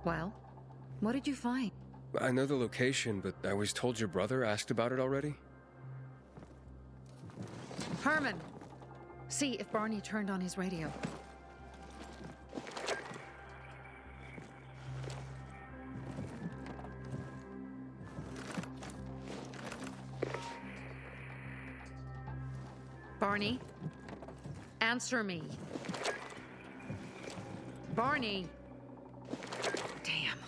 Well, what did you find? I know the location, but I was told your brother asked about it already. Herman! See if Barney turned on his radio. Barney? Answer me. Barney! Damn.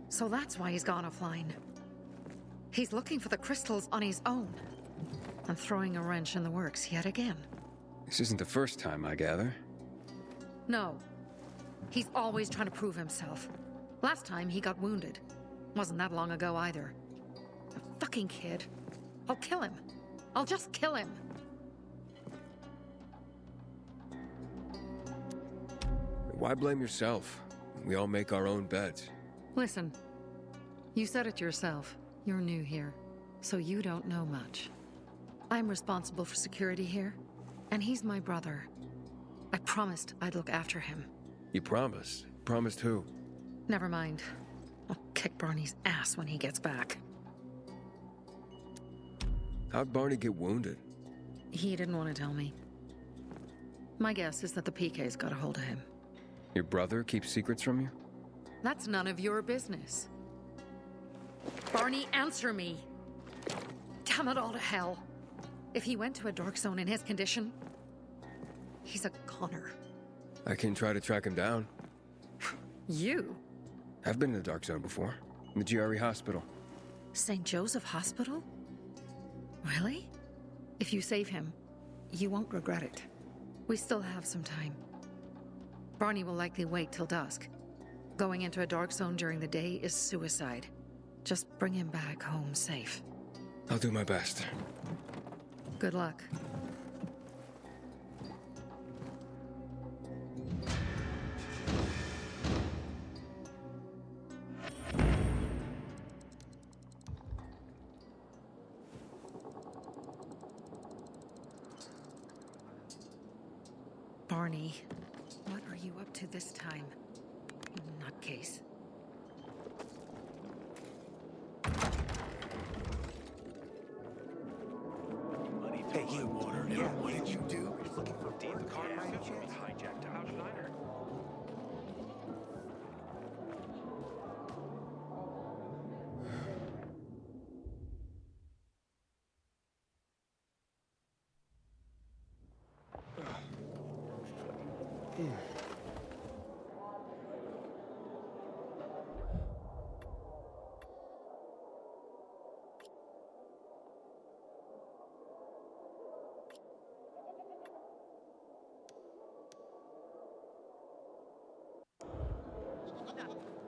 So that's why he's gone offline. He's looking for the crystals on his own. And throwing a wrench in the works yet again. This isn't the first time, I gather. No. He's always trying to prove himself. Last time he got wounded. Wasn't that long ago either. A fucking kid. I'll kill him. I'll just kill him. Why blame yourself? We all make our own beds. Listen, you said it yourself. You're new here, so you don't know much. I'm responsible for security here, and he's my brother. I promised I'd look after him. You promised? Promised who? Never mind. I'll kick Barney's ass when he gets back. How'd Barney get wounded? He didn't want to tell me. My guess is that the PK's got a hold of him. Your brother keeps secrets from you? That's none of your business. Barney, answer me! Damn it all to hell! If he went to a dark zone in his condition, he's a goner. I can try to track him down. You? I've been in the dark zone before. In the GRE hospital. St. Joseph Hospital? Really? If you save him, you won't regret it. We still have some time. Barney will likely wait till dusk. Going into a dark zone during the day is suicide. Just bring him back home safe. I'll do my best. Good luck. Barney, what are you up to this time? Nutcase. Hey, you water. Yeah, what did you do? Looking for Dave, the car hijacked. How should I know?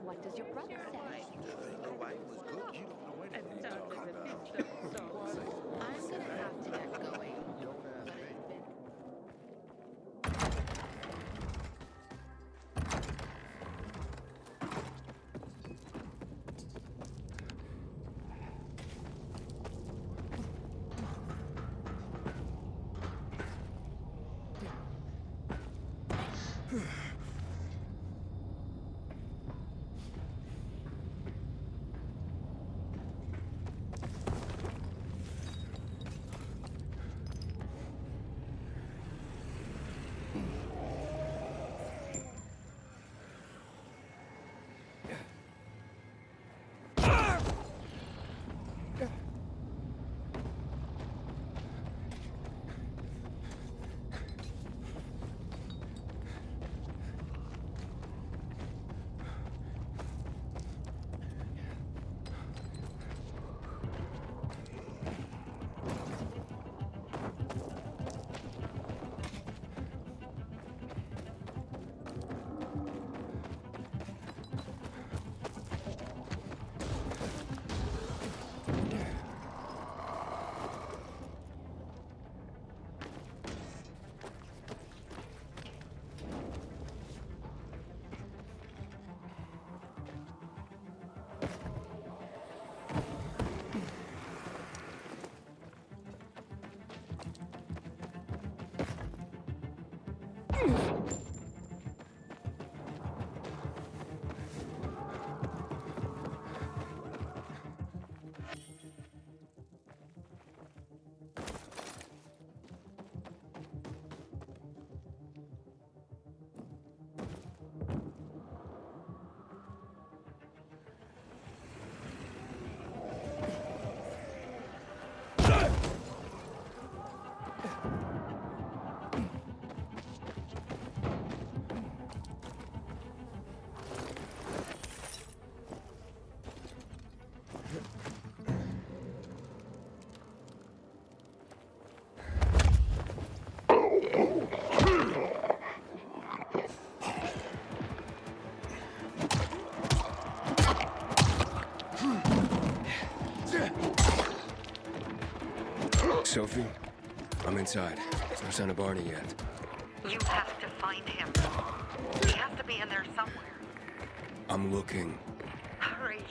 What does your brother say? Nobody was good. You don't know anything. I'm gonna have to get going. But it's been... Sophie, I'm inside. There's no sign of Barney yet. You have to find him. He has to be in there somewhere. I'm looking. Hurry.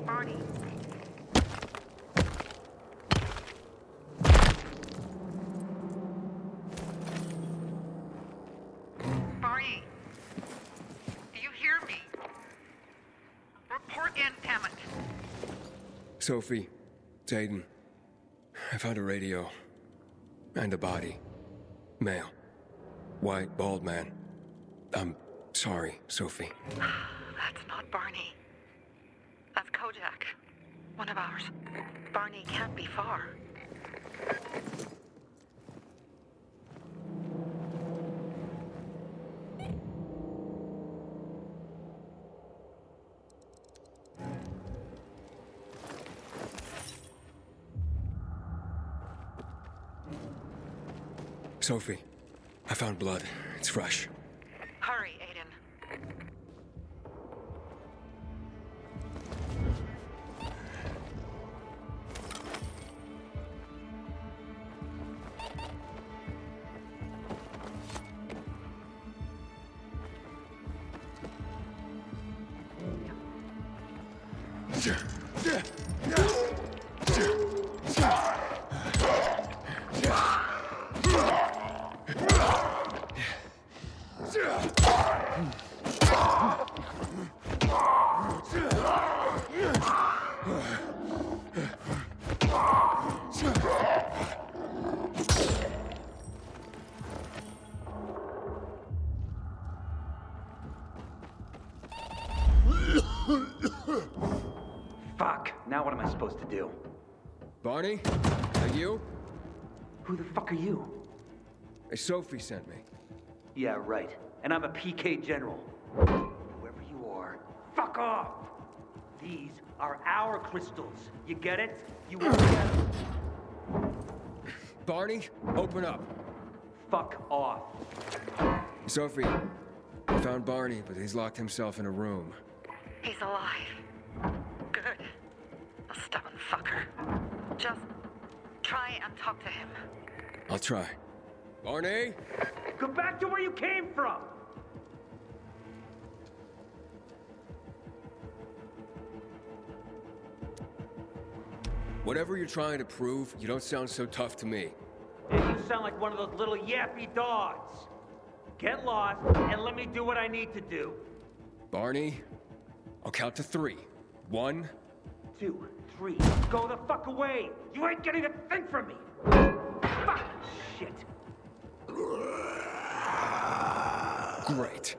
Barney. Barney. Do you hear me? Report in, damn it. Sophie, it's Aiden. I found a radio. And a body. Male. White, bald man. I'm sorry, Sophie. That's not Barney. That's Kojak. One of ours. Barney can't be far. Sophie, I found blood. It's fresh. Hurry, Aiden. Fuck, now what am I supposed to do? Barney? Are you? Who the fuck are you? Sophie sent me. Yeah, right. And I'm a PK general. Whoever you are, fuck off! These are our crystals. You get it? You won't get them. Barney, open up. Fuck off. Sophie, I found Barney, but he's locked himself in a room. He's alive. Good. A stubborn fucker. Just try and talk to him. I'll try. Barney? Go back to where you came from! Whatever you're trying to prove, you don't sound so tough to me. Yeah, you sound like one of those little yappy dogs. Get lost, and let me do what I need to do. Barney, I'll count to 3. 1, 2, 3. Go the fuck away! You ain't getting a thing from me! Fuck! Shit. great.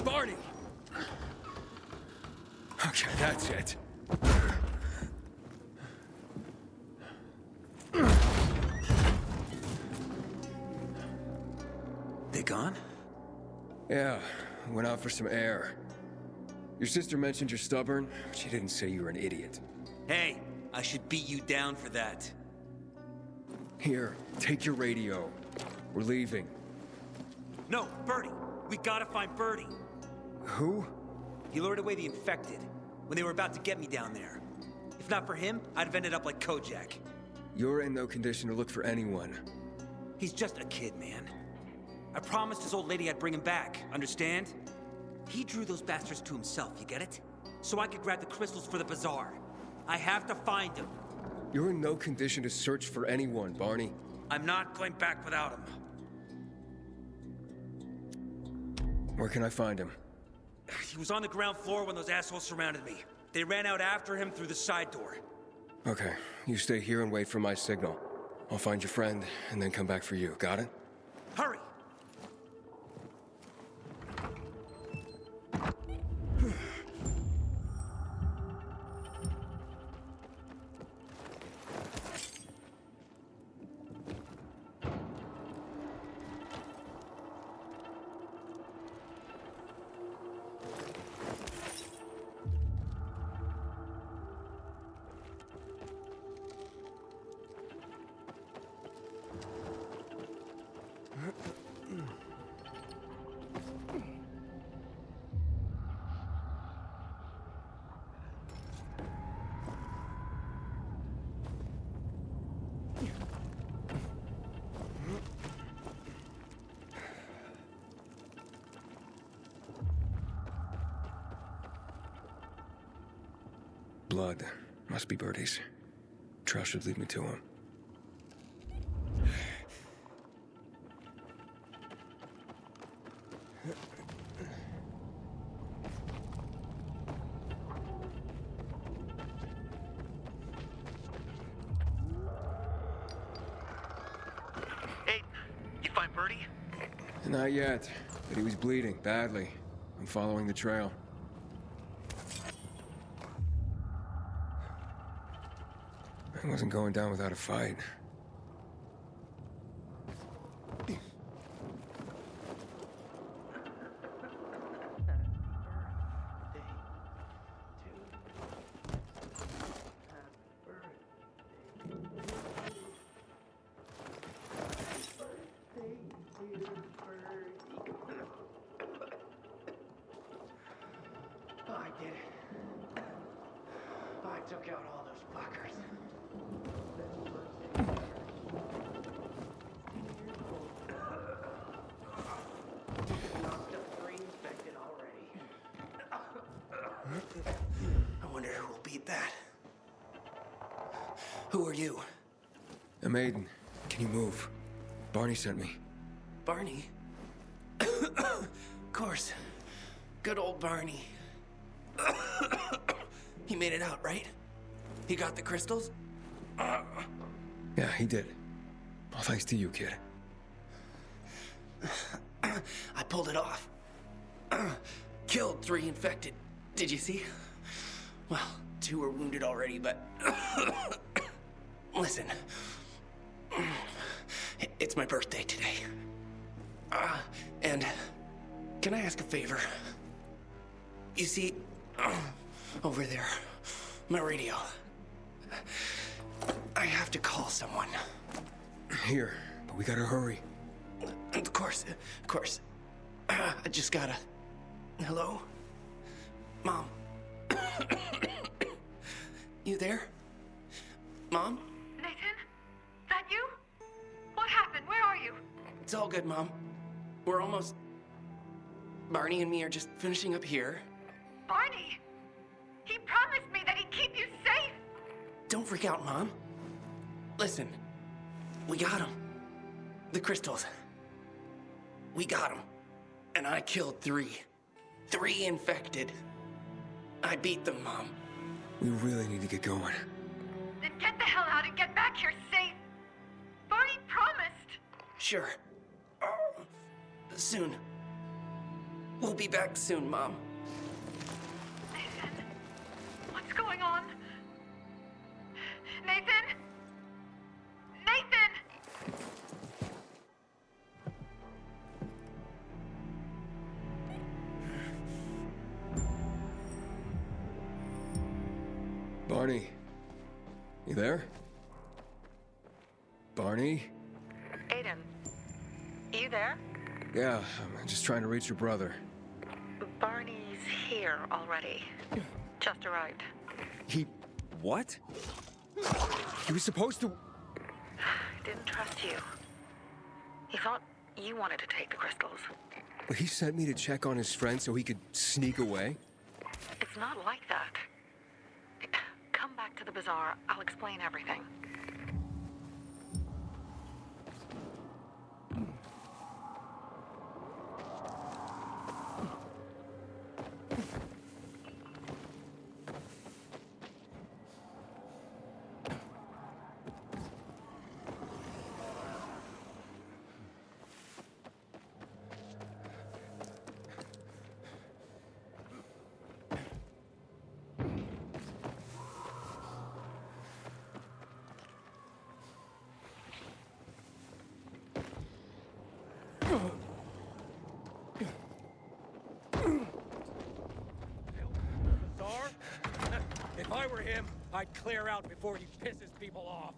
Barney! Okay, that's it. They gone? Yeah, went out for some air. Your sister mentioned you're stubborn. She didn't say you were an idiot. Hey, I should beat you down for that. Here, take your radio. We're leaving. No, Birdie! We gotta find Birdie! Who? He lured away the infected when they were about to get me down there. If not for him, I'd have ended up like Kojak. You're in no condition to look for anyone. He's just a kid, man. I promised his old lady I'd bring him back, understand? He drew those bastards to himself, you get it? So I could grab the crystals for the bazaar. I have to find him. You're in no condition to search for anyone, Barney. I'm not going back without him. Where can I find him? He was on the ground floor when those assholes surrounded me. They ran out after him through the side door. Okay, you stay here and wait for my signal. I'll find your friend and then come back for you, got it? Hurry! Blood. Must be Birdie's. Trail should lead me to him. Hey, you find Birdie? Not yet, but he was bleeding badly. I'm following the trail. I wasn't going down without a fight. I did it. I took out all those fuckers. Knocked up 3 infected already. I wonder who will beat that. Who are you? I'm Aiden. Can you move? Barney sent me. Barney? Of course. Good old Barney. He made it out, right? He got the crystals? Yeah, he did. All thanks to you, kid. I pulled it off. Killed 3 infected. Did you see? Well, 2 were wounded already, but... Listen. It's my birthday today. And can I ask a favor? You see, over there, my radio. I have to call someone. Here, but we gotta hurry. Of course. I just gotta... Hello? Mom? You there? Mom? Nathan? That you? What happened? Where are you? It's all good, Mom. We're almost... Barney and me are just finishing up here. Barney! He promised me that he'd keep you safe! Don't freak out, Mom. Listen, we got him. The crystals. We got him. And I killed 3. 3 infected. I beat them, Mom. We really need to get going. Then get the hell out and get back here safe! Barney promised! Sure. Soon. We'll be back soon, Mom. Nathan? What's going on? Nathan? Nathan! Barney. You there? Barney? Aiden, you there? Yeah, I'm just trying to reach your brother. Barney's here already. Just arrived. He... what? He was supposed to... Didn't trust you. He thought you wanted to take the crystals. But he sent me to check on his friend so he could sneak away? It's not like that. Come back to the bazaar. I'll explain everything. If I were him, I'd clear out before he pisses people off.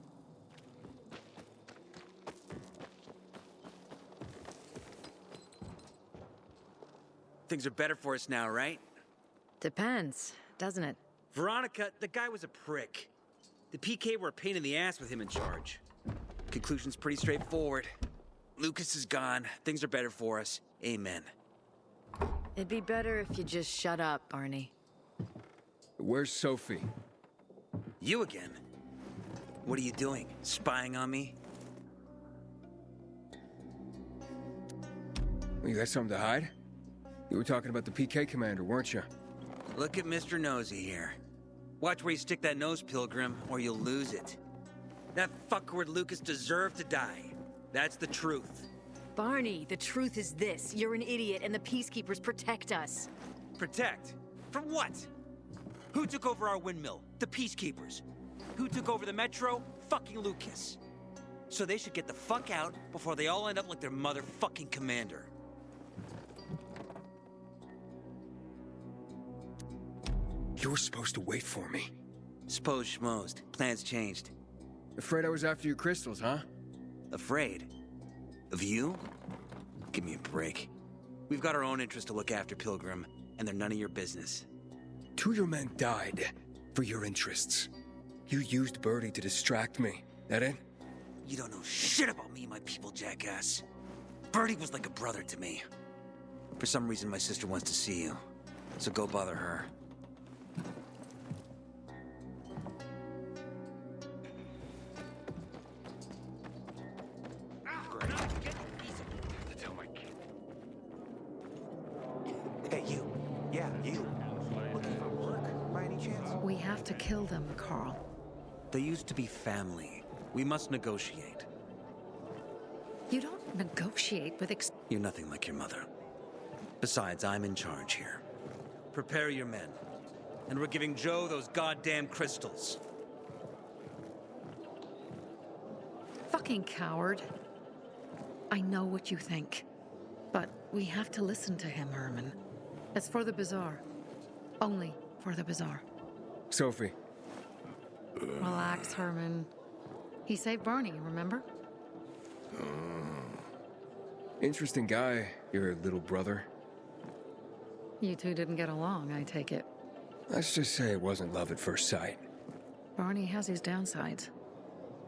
Things are better for us now, right? Depends, doesn't it? Veronica, the guy was a prick. The PK were a pain in the ass with him in charge. Conclusion's pretty straightforward. Lucas is gone. Things are better for us. Amen. It'd be better if you just shut up, Barney. Where's Sophie? You again? What are you doing? Spying on me? Well, you got something to hide? You were talking about the PK commander, weren't you? Look at Mr. Nosy here. Watch where you stick that nose, Pilgrim, or you'll lose it. That fuckward Lucas deserved to die. That's the truth. Barney, the truth is this. You're an idiot and the Peacekeepers protect us. Protect? From what? Who took over our windmill? The Peacekeepers. Who took over the metro? Fucking Lucas. So they should get the fuck out before they all end up like their motherfucking commander. You were supposed to wait for me. Suppose schmozed. Plans changed. Afraid I was after your crystals, huh? Afraid? Of you? Give me a break. We've got our own interests to look after, Pilgrim, and they're none of your business. Two of your men died for your interests. You used Birdie to distract me. That it? You don't know shit about me and my people, jackass. Birdie was like a brother to me. For some reason, my sister wants to see you. So go bother her. Hey, you. Yeah, you. Looking for work, by any chance? We have to kill them, Carl. They used to be family. We must negotiate. You don't negotiate with You're nothing like your mother. Besides, I'm in charge here. Prepare your men. And we're giving Joe those goddamn crystals. Fucking coward. I know what you think. But we have to listen to him, Herman. It's for the bazaar. Only for the bazaar. Sophie. Relax, Herman. He saved Barney, remember? Interesting guy, your little brother. You two didn't get along, I take it. Let's just say it wasn't love at first sight. Barney has his downsides.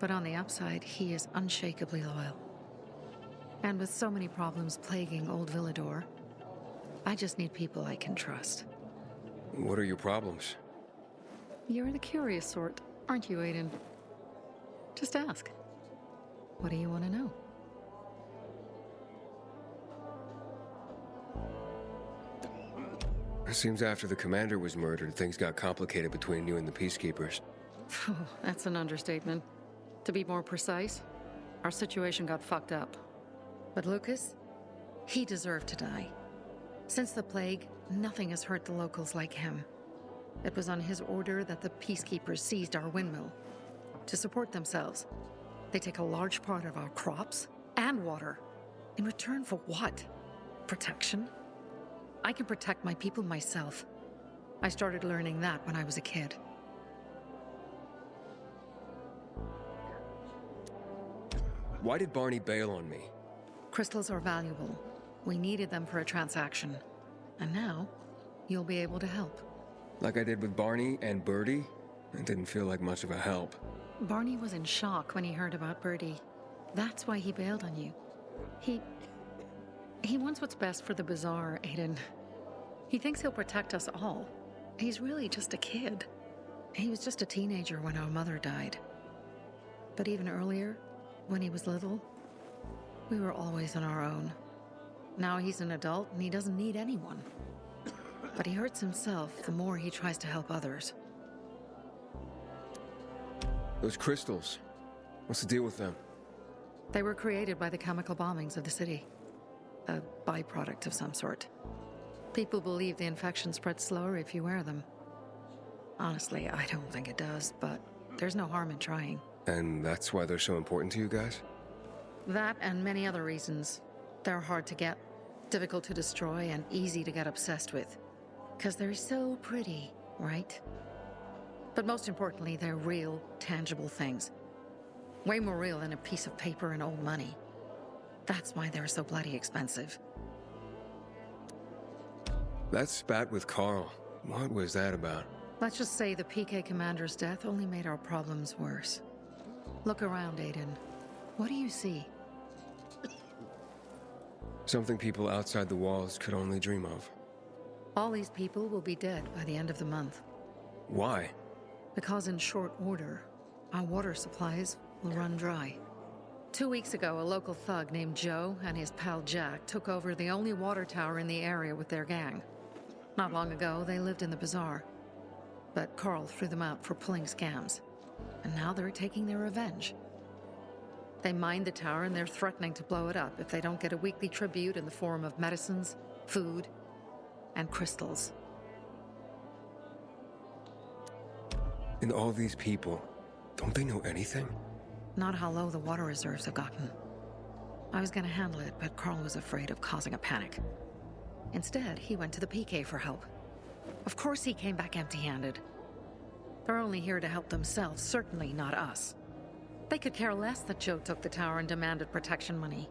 But on the upside, he is unshakably loyal. And with so many problems plaguing old Villador, I just need people I can trust. What are your problems? You're the curious sort, aren't you, Aiden? Just ask. What do you want to know? It seems after the commander was murdered, things got complicated between you and the peacekeepers. That's an understatement. To be more precise, our situation got fucked up. But Lucas, he deserved to die. Since the plague, nothing has hurt the locals like him. It was on his order that the peacekeepers seized our windmill. To support themselves, they take a large part of our crops and water. In return for what? Protection? I can protect my people myself. I started learning that when I was a kid. Why did Barney bail on me? Crystals are valuable. We needed them for a transaction. And now, you'll be able to help. Like I did with Barney and Birdie? It didn't feel like much of a help. Barney was in shock when he heard about Birdie. That's why he bailed on you. He wants what's best for the bazaar, Aiden. He thinks he'll protect us all. He's really just a kid. He was just a teenager when our mother died. But even earlier, when he was little, we were always on our own. Now he's an adult and he doesn't need anyone. But he hurts himself the more he tries to help others. Those crystals. What's the deal with them? They were created by the chemical bombings of the city. A byproduct of some sort. People believe the infection spreads slower if you wear them. Honestly, I don't think it does, but there's no harm in trying. And that's why they're so important to you guys? That and many other reasons. They're hard to get, difficult to destroy, and easy to get obsessed with. 'Cause they're so pretty, right? But most importantly, they're real, tangible things. Way more real than a piece of paper and old money. That's why they're so bloody expensive. That spat with Carl. What was that about? Let's just say the PK commander's death only made our problems worse. Look around, Aiden. What do you see? Something people outside the walls could only dream of. All these people will be dead by the end of the month. Why? Because in short order, our water supplies will run dry. 2 weeks ago, a local thug named Joe and his pal Jack took over the only water tower in the area with their gang. Not long ago, they lived in the bazaar. But Carl threw them out for pulling scams. And now they're taking their revenge. They mined the tower and they're threatening to blow it up if they don't get a weekly tribute in the form of medicines, food, and crystals. And all these people, don't they know anything? Not how low the water reserves have gotten. I was gonna handle it, but Carl was afraid of causing a panic. Instead, he went to the PK for help. Of course he came back empty-handed. They're only here to help themselves, certainly not us. They could care less that Joe took the tower and demanded protection money.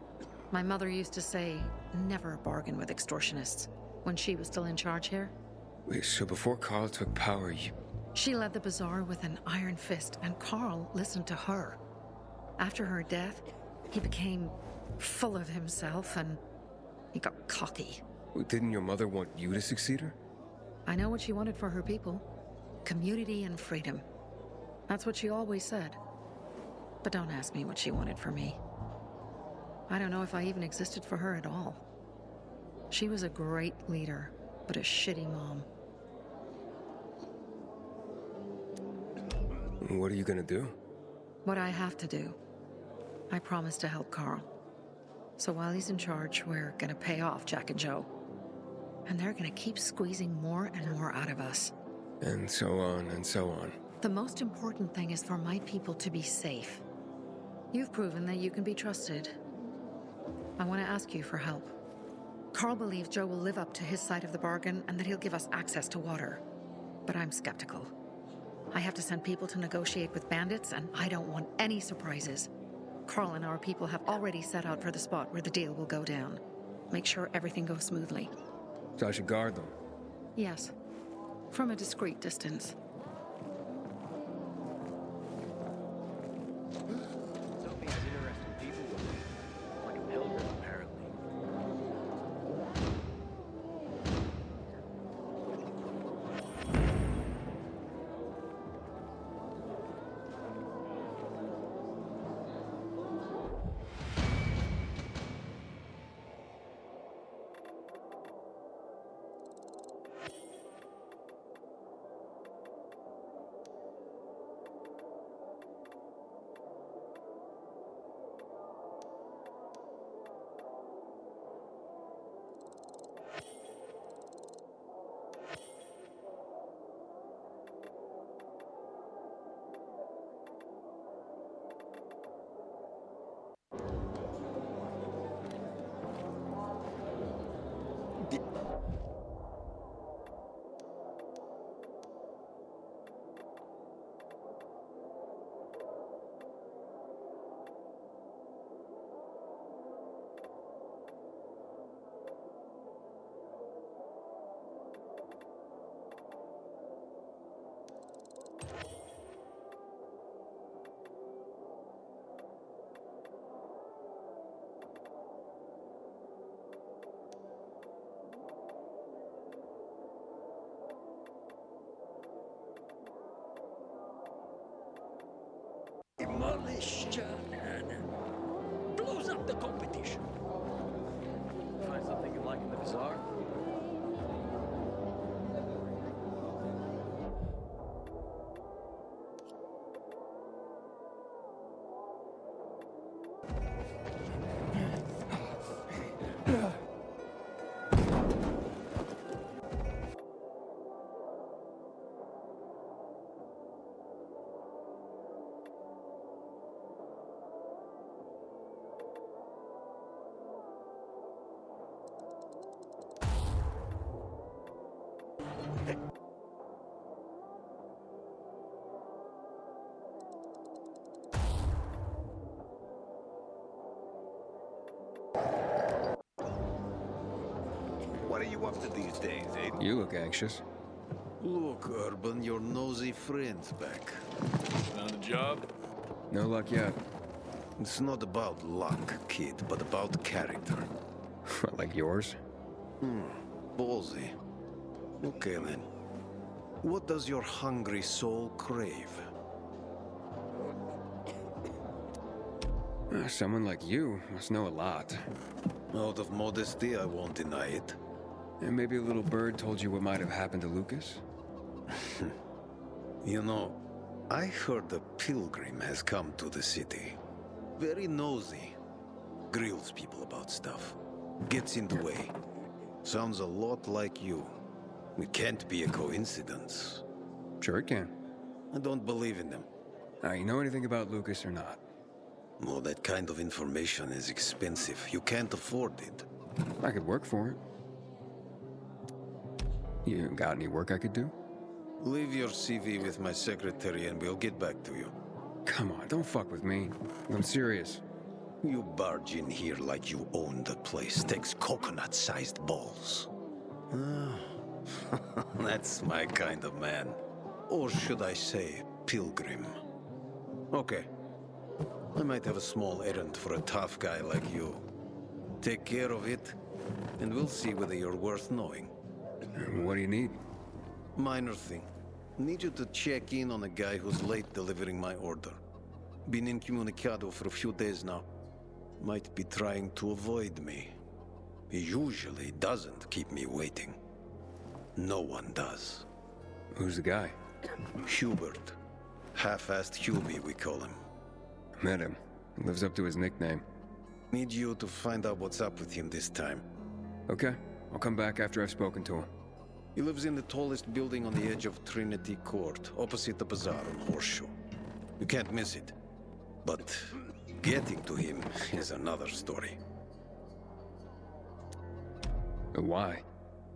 My mother used to say, never bargain with extortionists, when she was still in charge here. Wait, so before Carl took power, you... She led the bazaar with an iron fist, and Carl listened to her. After her death, he became full of himself, and he got cocky. Wait, didn't your mother want you to succeed her? I know what she wanted for her people. Community and freedom. That's what she always said. But don't ask me what she wanted for me. I don't know if I even existed for her at all. She was a great leader, but a shitty mom. What are you gonna do? What I have to do. I promised to help Carl. So while he's in charge, we're gonna pay off Jack and Joe. And they're gonna keep squeezing more and more out of us. And so on and so on. The most important thing is for my people to be safe. You've proven that you can be trusted. I want to ask you for help. Carl believes Joe will live up to his side of the bargain and that he'll give us access to water. But I'm skeptical. I have to send people to negotiate with bandits, and I don't want any surprises. Carl and our people have already set out for the spot where the deal will go down. Make sure everything goes smoothly. So I should guard them? Yes. From a discreet distance. Sophie's interesting people. Like a pilgrim, apparently. Demolish Harran. Blows up the competition. Find something you like in the bazaar? What are you up to these days, Aiden? You look anxious. Look, Urban, your nosy friend's back. Found a job? No luck yet. It's not about luck, kid, but about character. Like yours? Ballsy. Okay, then. What does your hungry soul crave? Someone like you must know a lot. Out of modesty, I won't deny it. And maybe a little bird told you what might have happened to Lucas? You know, I heard a pilgrim has come to the city. Very nosy. Grills people about stuff. Gets in the way. Sounds a lot like you. It can't be a coincidence. Sure it can. I don't believe in them. You know anything about Lucas or not? Well, that kind of information is expensive. You can't afford it. I could work for it. You got any work I could do? Leave your CV with my secretary and we'll get back to you. Come on, don't fuck with me. I'm serious. You barge in here like you own the place. Takes coconut-sized balls. That's my kind of man. Or should I say, pilgrim. Okay. I might have a small errand for a tough guy like you. Take care of it, and we'll see whether you're worth knowing. What do you need? Minor thing. Need you to check in on a guy who's late delivering my order. Been incommunicado for a few days now. Might be trying to avoid me. He usually doesn't keep me waiting. No one does. Who's the guy? Hubert. Half-assed Hubie, we call him. Met him. Lives up to his nickname. Need you to find out what's up with him this time. Okay. I'll come back after I've spoken to him. He lives in the tallest building on the edge of Trinity Court, opposite the bazaar on Horseshoe. You can't miss it. But getting to him is another story. Why?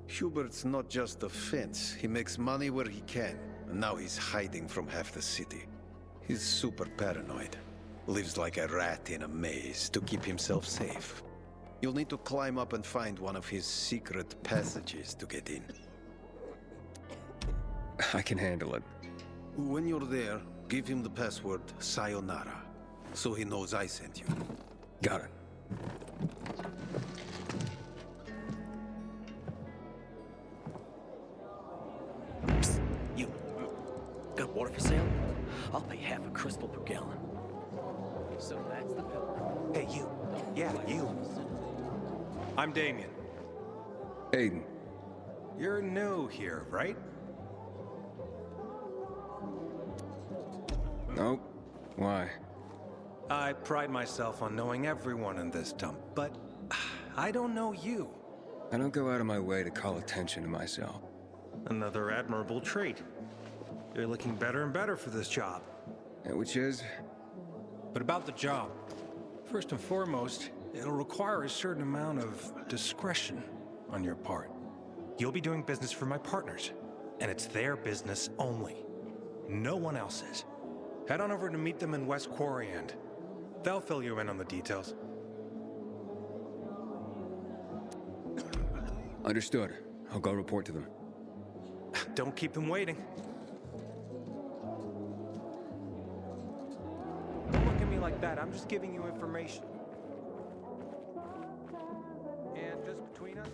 Hubert's not just a fence. He makes money where he can, and now he's hiding from half the city. He's super paranoid. Lives like a rat in a maze to keep himself safe. You'll need to climb up and find one of his secret passages to get in. I can handle it. When you're there, give him the password Sayonara, so he knows I sent you. Got it. Psst, you. Got water for sale? I'll pay half a crystal per gallon. So that's the pill. Hey, you. Yeah, you. I'm Damien. Aiden. You're new here, right? Nope. Why? I pride myself on knowing everyone in this dump, but I don't know you. I don't go out of my way to call attention to myself. Another admirable trait. You're looking better and better for this job. Yeah, which is? But about the job. First and foremost, it'll require a certain amount of discretion on your part. You'll be doing business for my partners, and it's their business only. No one else's. Head on over to meet them in West Quarry and they'll fill you in on the details. Understood. I'll go report to them. Don't keep them waiting. Don't look at me like that. I'm just giving you information. And just between us...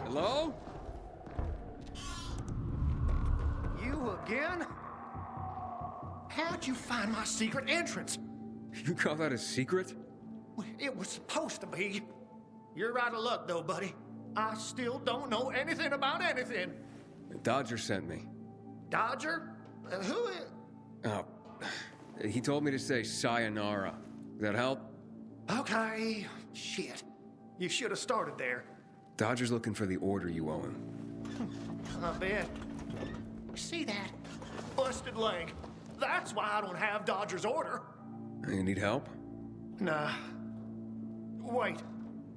Hello? You again? How'd you find my secret entrance? You call that a secret? It was supposed to be. You're out of luck, though, buddy. I still don't know anything about anything. Dodger sent me. Dodger? Who is... Oh, he told me to say sayonara. Does that help? Okay. Shit. You should have started there. Dodger's looking for the order you owe him. I bet. See that? Busted leg. That's why I don't have Dodger's order. You need help? Nah. Wait.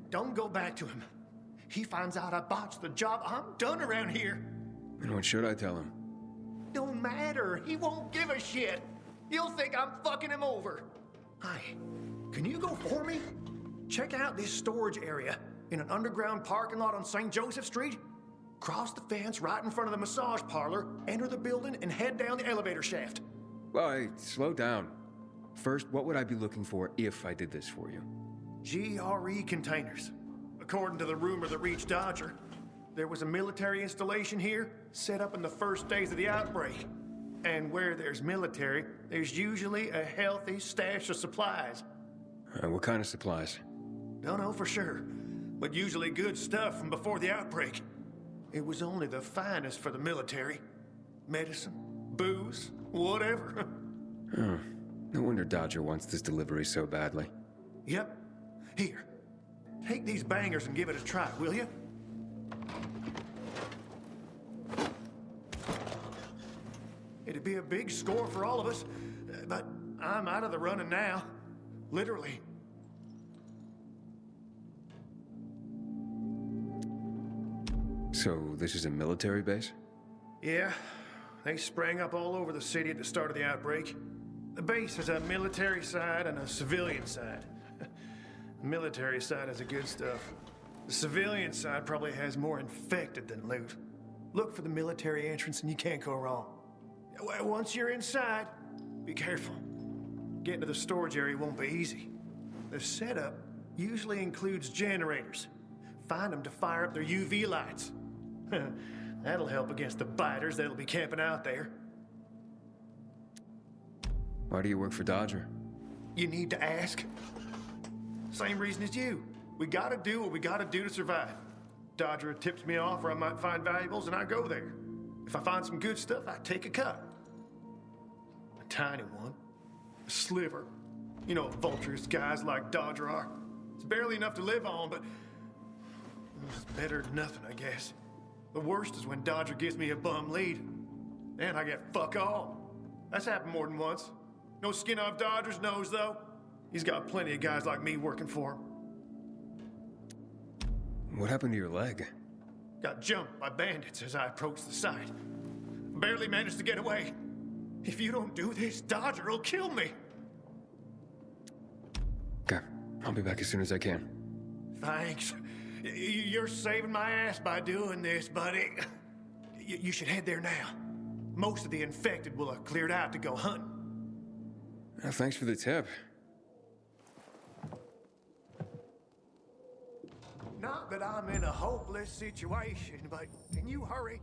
Don't go back to him. He finds out I botched the job, I'm done around here. And what should I tell him? Don't matter. He won't give a shit. He'll think I'm fucking him over. Hi. Can you go for me? Check out this storage area in an underground parking lot on St. Joseph Street. Cross the fence right in front of the massage parlor, enter the building, and head down the elevator shaft. Well, hey, slow down. First, what would I be looking for if I did this for you? GRE containers. According to the rumor that reached Dodger, there was a military installation here set up in the first days of the outbreak. And where there's military, there's usually a healthy stash of supplies. What kind of supplies? Don't know for sure, but usually good stuff from before the outbreak. It was only the finest for the military. Medicine, booze, whatever. Oh, no wonder Dodger wants this delivery so badly. Yep. Here, take these bangers and give it a try, will you? It'd be a big score for all of us, but I'm out of the running now. Literally. So, this is a military base? Yeah, they sprang up all over the city at the start of the outbreak. The base has a military side and a civilian side. The military side has the good stuff. The civilian side probably has more infected than loot. Look for the military entrance and you can't go wrong. Once you're inside, be careful. Getting to the storage area won't be easy. The setup usually includes generators. Find them to fire up their UV lights. That'll help against the biters that'll be camping out there. Why do you work for Dodger? You need to ask. Same reason as you. We gotta do what we gotta do to survive. Dodger tips me off where I might find valuables and I go there. If I find some good stuff, I take a cut. A tiny one. A sliver. You know, vultures guys like Dodger are. It's barely enough to live on, but it's better than nothing, I guess. The worst is when Dodger gives me a bum lead. Then I get fuck all. That's happened more than once. No skin off Dodger's nose, though. He's got plenty of guys like me working for him. What happened to your leg? Got jumped by bandits as I approached the site. Barely managed to get away. If you don't do this, Dodger will kill me. Okay, I'll be back as soon as I can. Thanks. You're saving my ass by doing this, buddy. You should head there now. Most of the infected will have cleared out to go hunting. Thanks for the tip. Not that I'm in a hopeless situation, but can you hurry?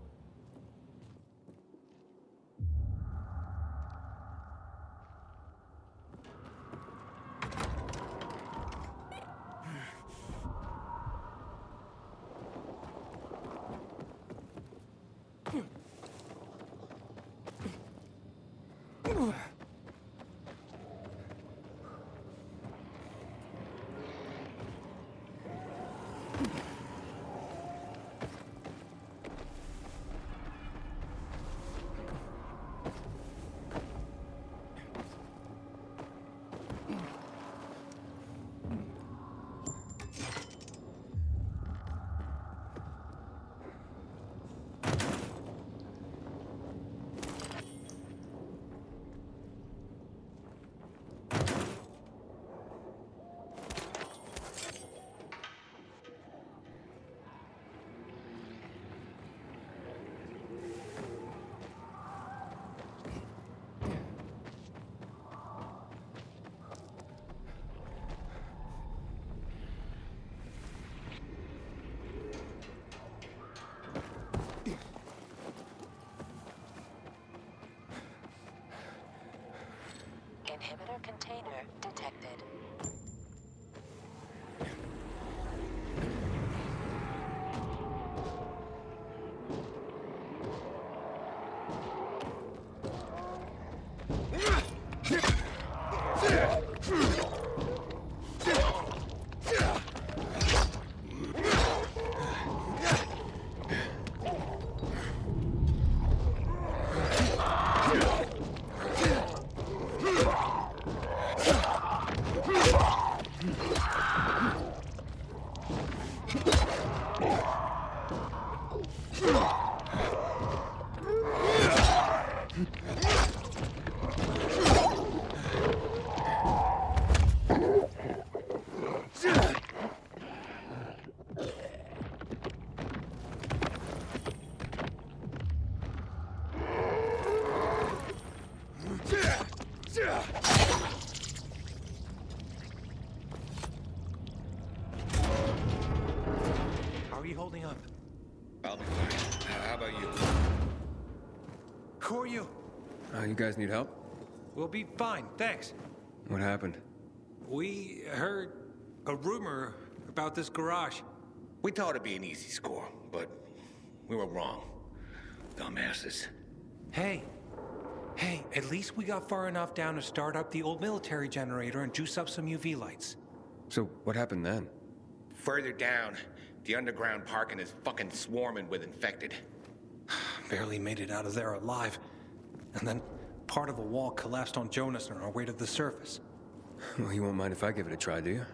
Inhibitor container detected. How are you holding up? I'll be fine. How about you? Who are you? You guys need help? We'll be fine, thanks. What happened? We heard a rumor about this garage. We thought it'd be an easy score, but we were wrong. Dumbasses. Hey, at least we got far enough down to start up the old military generator and juice up some UV lights. So, what happened then? Further down, the underground parking is fucking swarming with infected. Barely made it out of there alive. And then part of a wall collapsed on Jonas on our way to the surface. Well, you won't mind if I give it a try, do you?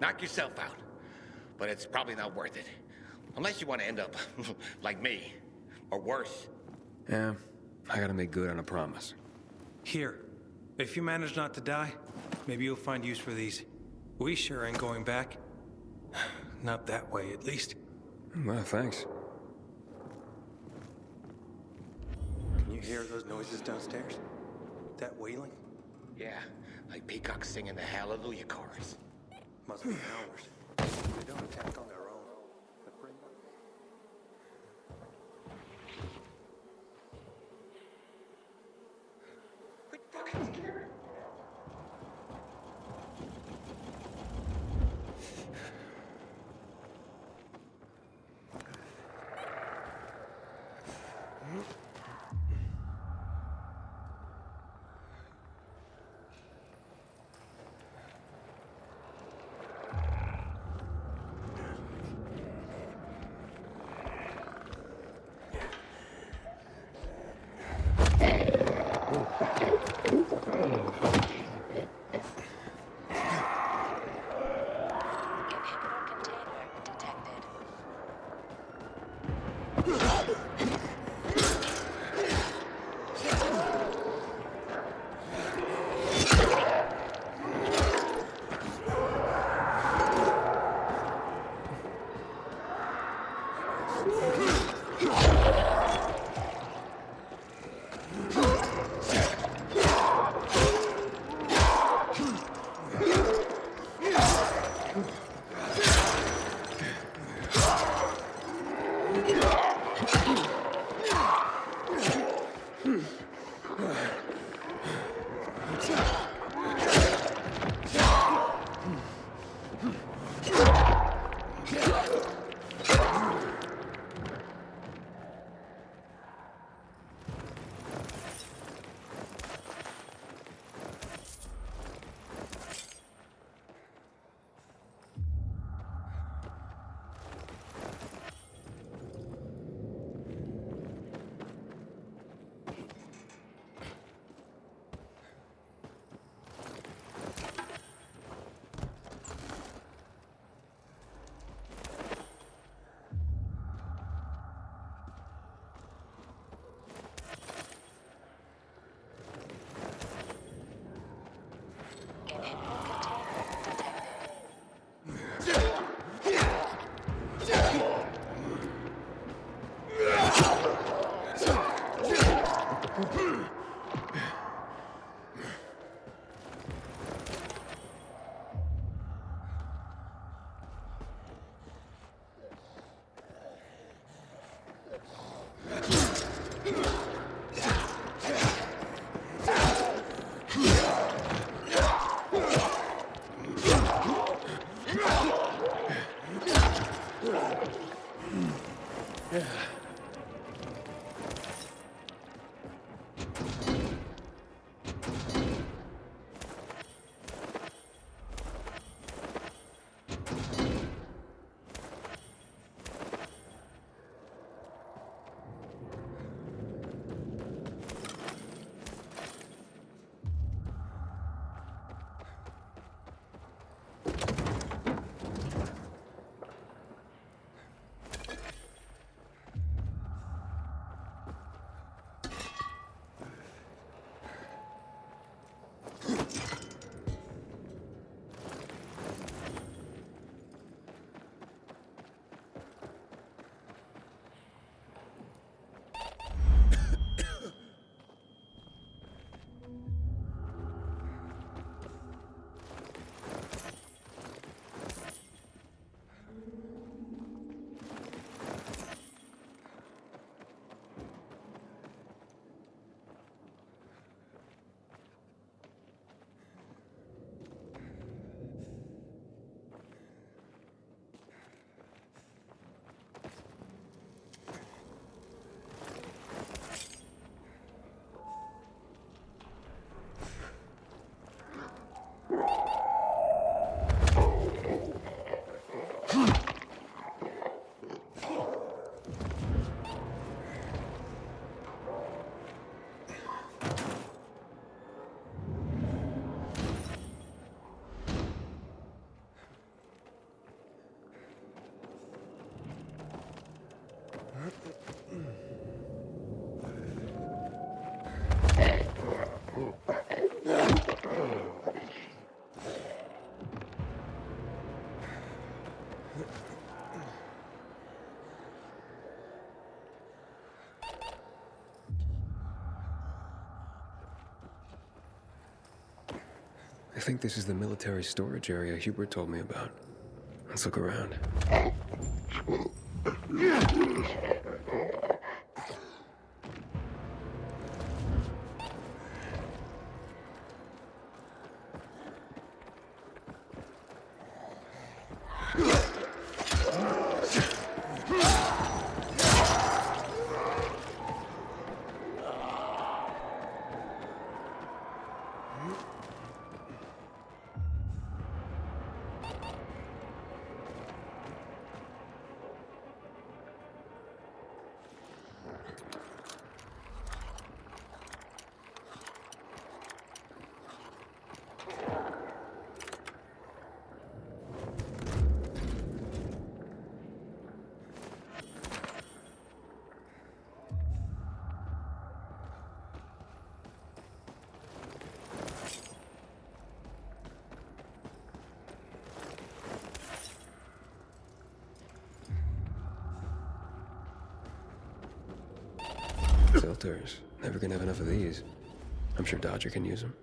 Knock yourself out. But it's probably not worth it. Unless you want to end up like me. Or worse. Yeah, I gotta make good on a promise. Here, if you manage not to die, maybe you'll find use for these. We sure ain't going back. Not that way, at least. Well, thanks. Can you hear those noises downstairs? That wailing? Yeah, like peacocks singing the Hallelujah chorus. Must be ours. They don't attack on their own. But bring them. Quit fucking scared. I think this is the military storage area Hubert told me about. Let's look around. Filters. Never gonna have enough of these. I'm sure Dodger can use them.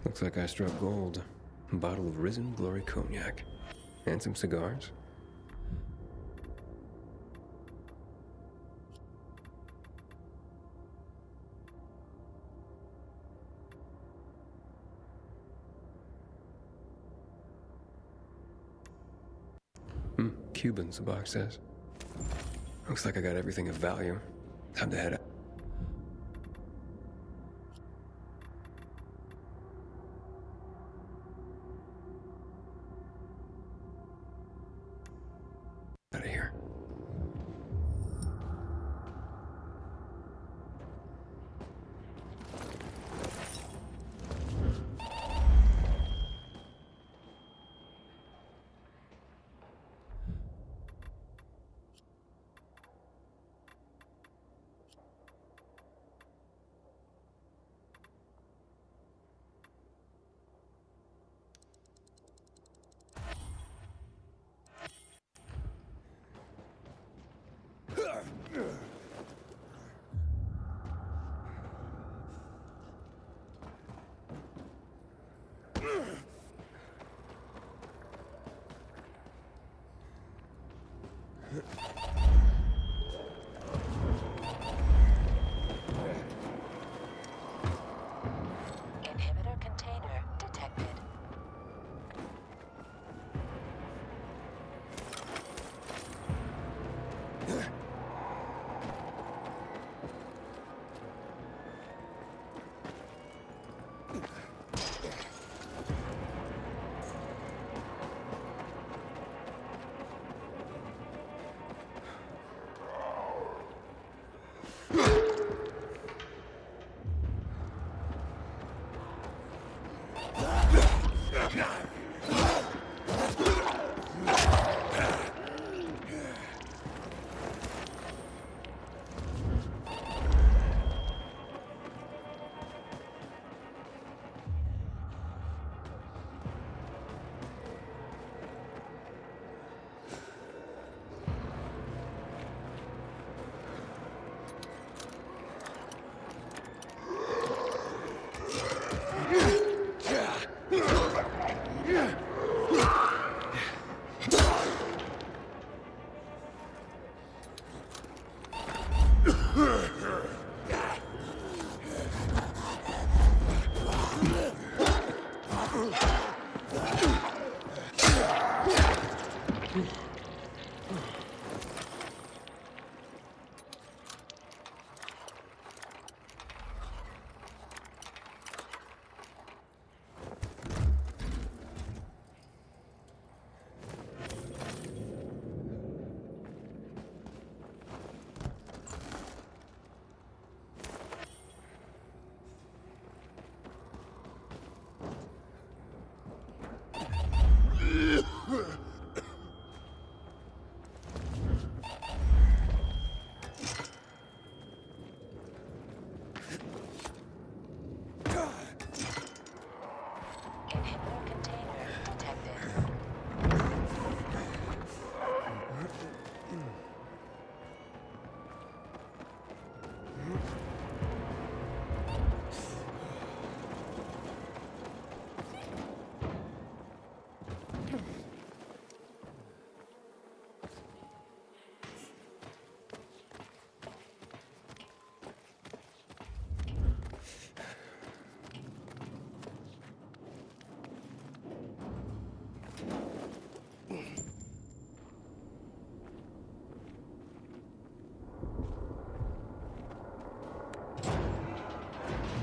Looks like I struck gold. A bottle of Risen Glory cognac. And some cigars. Cubans, the box says. Looks like I got everything of value. Time to head out. Out of here.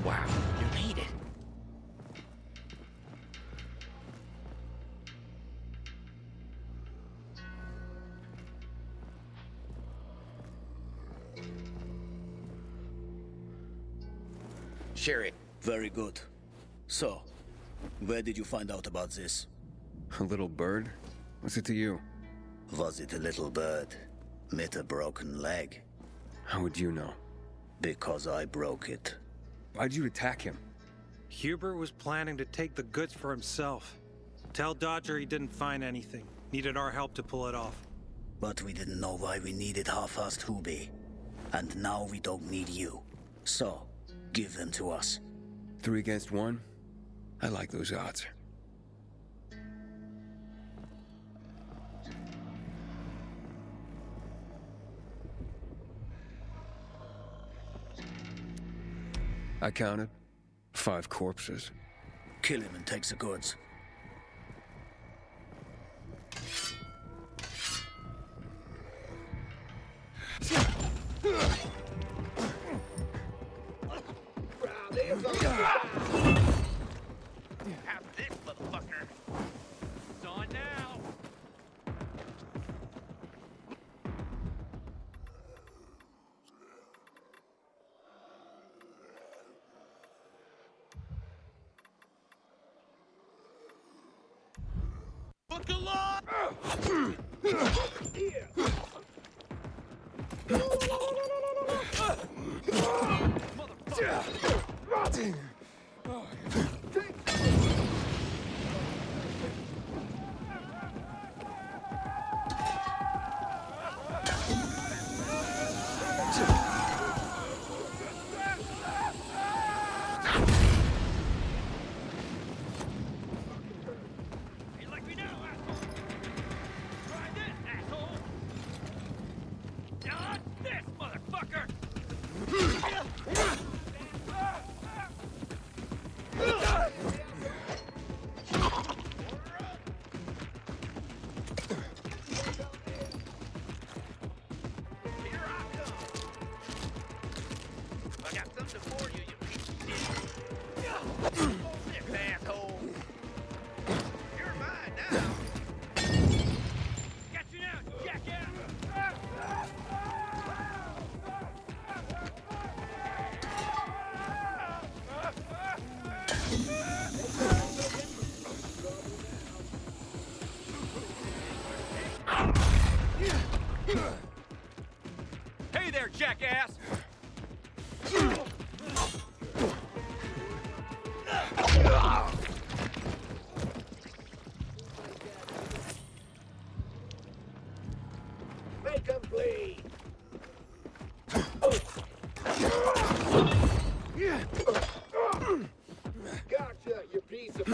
Wow, you made it. Sherry. Very good. So, where did you find out about this? A little bird? What's it to you? Was it a little bird? With a broken leg? How would you know? Because I broke it. Why'd you attack him? Hubert was planning to take the goods for himself. Tell Dodger he didn't find anything. Needed our help to pull it off. But we didn't know why we needed half-assed Hubie. And now we don't need you. So, give them to us. 3 against 1? I like those odds. I counted 5 corpses. Kill him and take the goods. Have this, motherfucker. It's on now. Look alive! Hey there, jackass! Make him bleed! Gotcha, you piece of...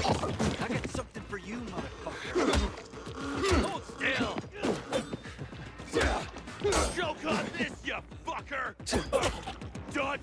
I got something for you, motherfucker. Hold still. Choke on this, you fucker! Dodge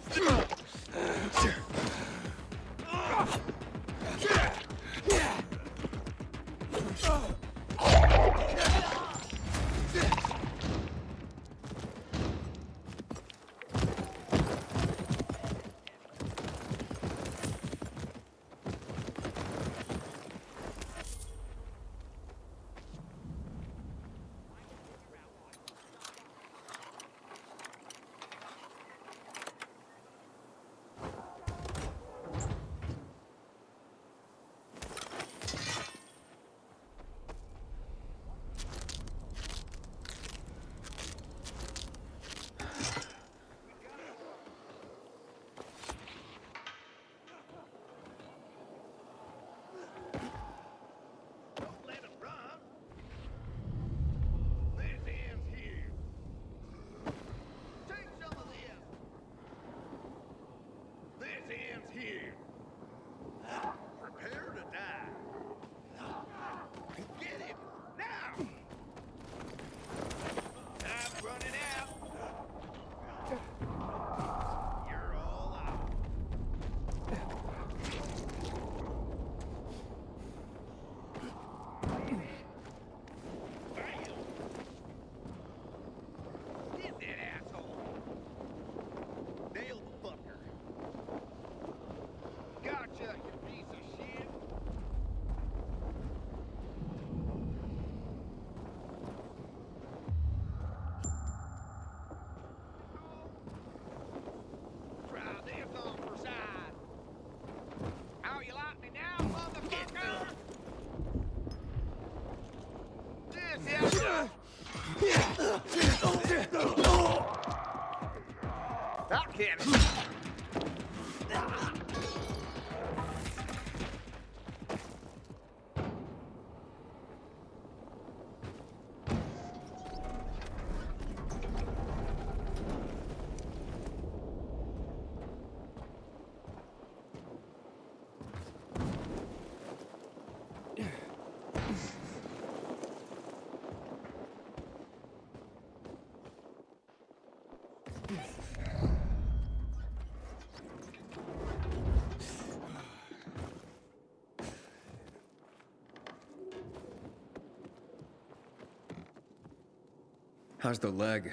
How's the leg?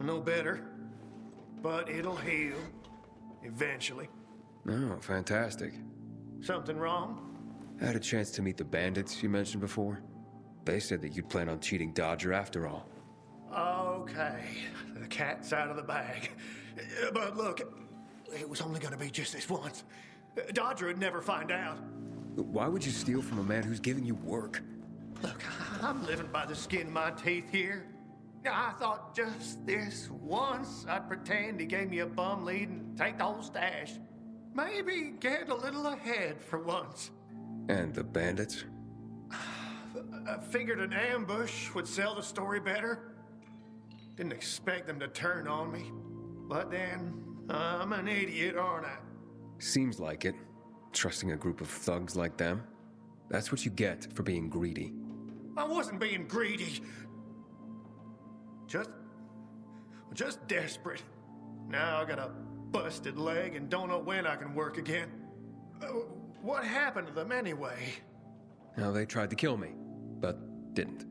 No better. But it'll heal. Eventually. Oh, fantastic. Something wrong? I had a chance to meet the bandits you mentioned before. They said that you'd plan on cheating Dodger after all. Okay. The cat's out of the bag. But look, it was only gonna be just this once. Dodger would never find out. Why would you steal from a man who's giving you work? Look, I'm living by the skin of my teeth here. I thought just this once I'd pretend he gave me a bum lead and take the whole stash. Maybe get a little ahead for once. And the bandits? I figured an ambush would sell the story better. Didn't expect them to turn on me. But then, I'm an idiot, aren't I? Seems like it. Trusting a group of thugs like them. That's what you get for being greedy. I wasn't being greedy. Just desperate. Now I got a busted leg and don't know when I can work again. What happened to them anyway? Now, they tried to kill me, but didn't.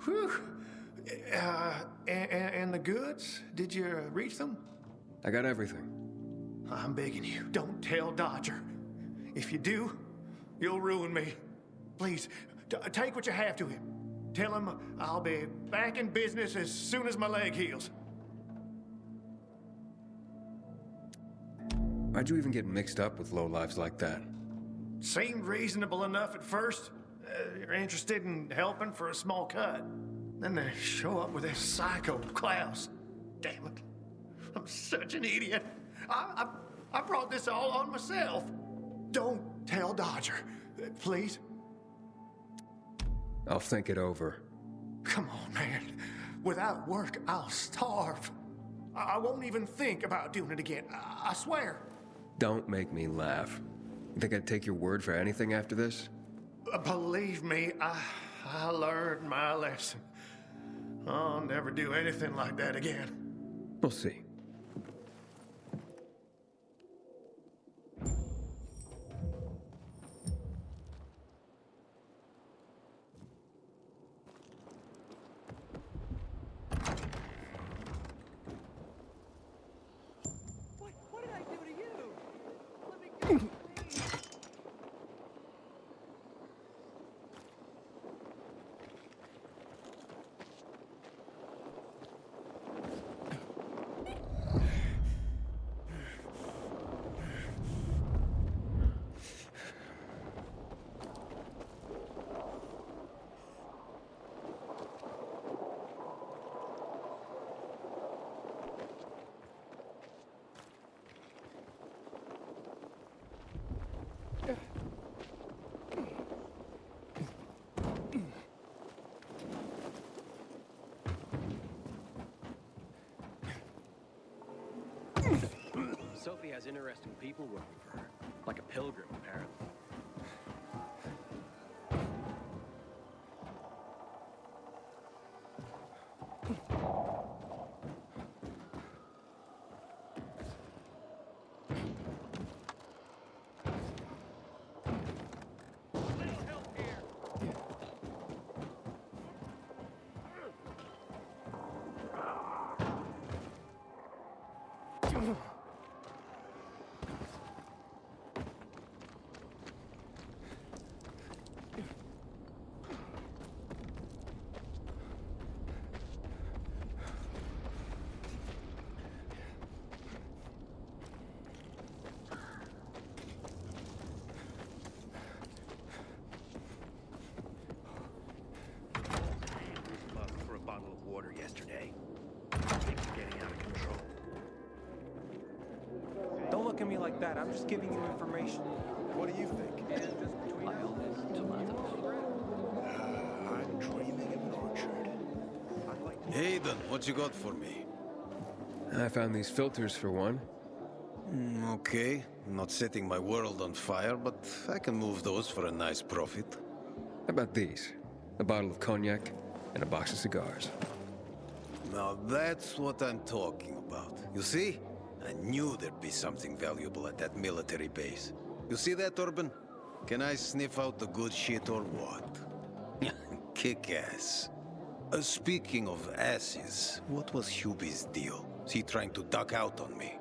Whew. And the goods? Did you reach them? I got everything. I'm begging you, don't tell Dodger. If you do, you'll ruin me. Please, take what you have to him. Tell him I'll be back in business as soon as my leg heals. Why'd you even get mixed up with lowlives like that? Seemed reasonable enough at first. You're interested in helping for a small cut. Then they show up with this psycho Klaus. Damn it. I'm such an idiot. I brought this all on myself. Don't tell Dodger, please. I'll think it over. Come on, man. Without work, I'll starve. I won't even think about doing it again. I swear. Don't make me laugh. You think I'd take your word for anything after this? Believe me, I learned my lesson. I'll never do anything like that again. We'll see. What did I do to you? Let me go, please. Sophie has interesting people working for her. Like a pilgrim, apparently. Yesterday. Things are getting out of control. Don't look at me like that. I'm just giving you information. What do you think? And just between us, tomatoes. I'm dreaming of an orchard. Hayden, what you got for me? I found these filters for one. Okay. I'm not setting my world on fire, but I can move those for a nice profit. How about these? A bottle of cognac and a box of cigars. Now that's what I'm talking about. You see? I knew there'd be something valuable at that military base. You see that, Urban? Can I sniff out the good shit or what? Kick ass. Speaking of asses, what was Hubie's deal? Is he trying to duck out on me?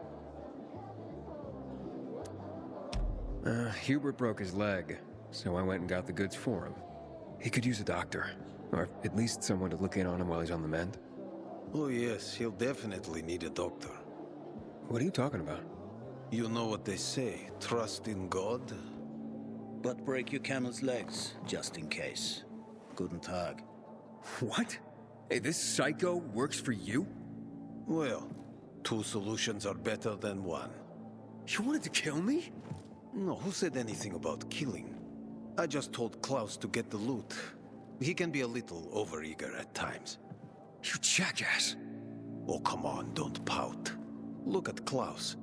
Hubert broke his leg, so I went and got the goods for him. He could use a doctor, or at least someone to look in on him while he's on the mend. Oh yes, he'll definitely need a doctor. What are you talking about? You know what they say, trust in God. But break your camel's legs, just in case. Guten Tag. What? Hey, this psycho works for you? Well, two solutions are better than one. You wanted to kill me? No, who said anything about killing? I just told Klaus to get the loot. He can be a little overeager at times. You jackass! Oh, come on, don't pout. Look at Klaus.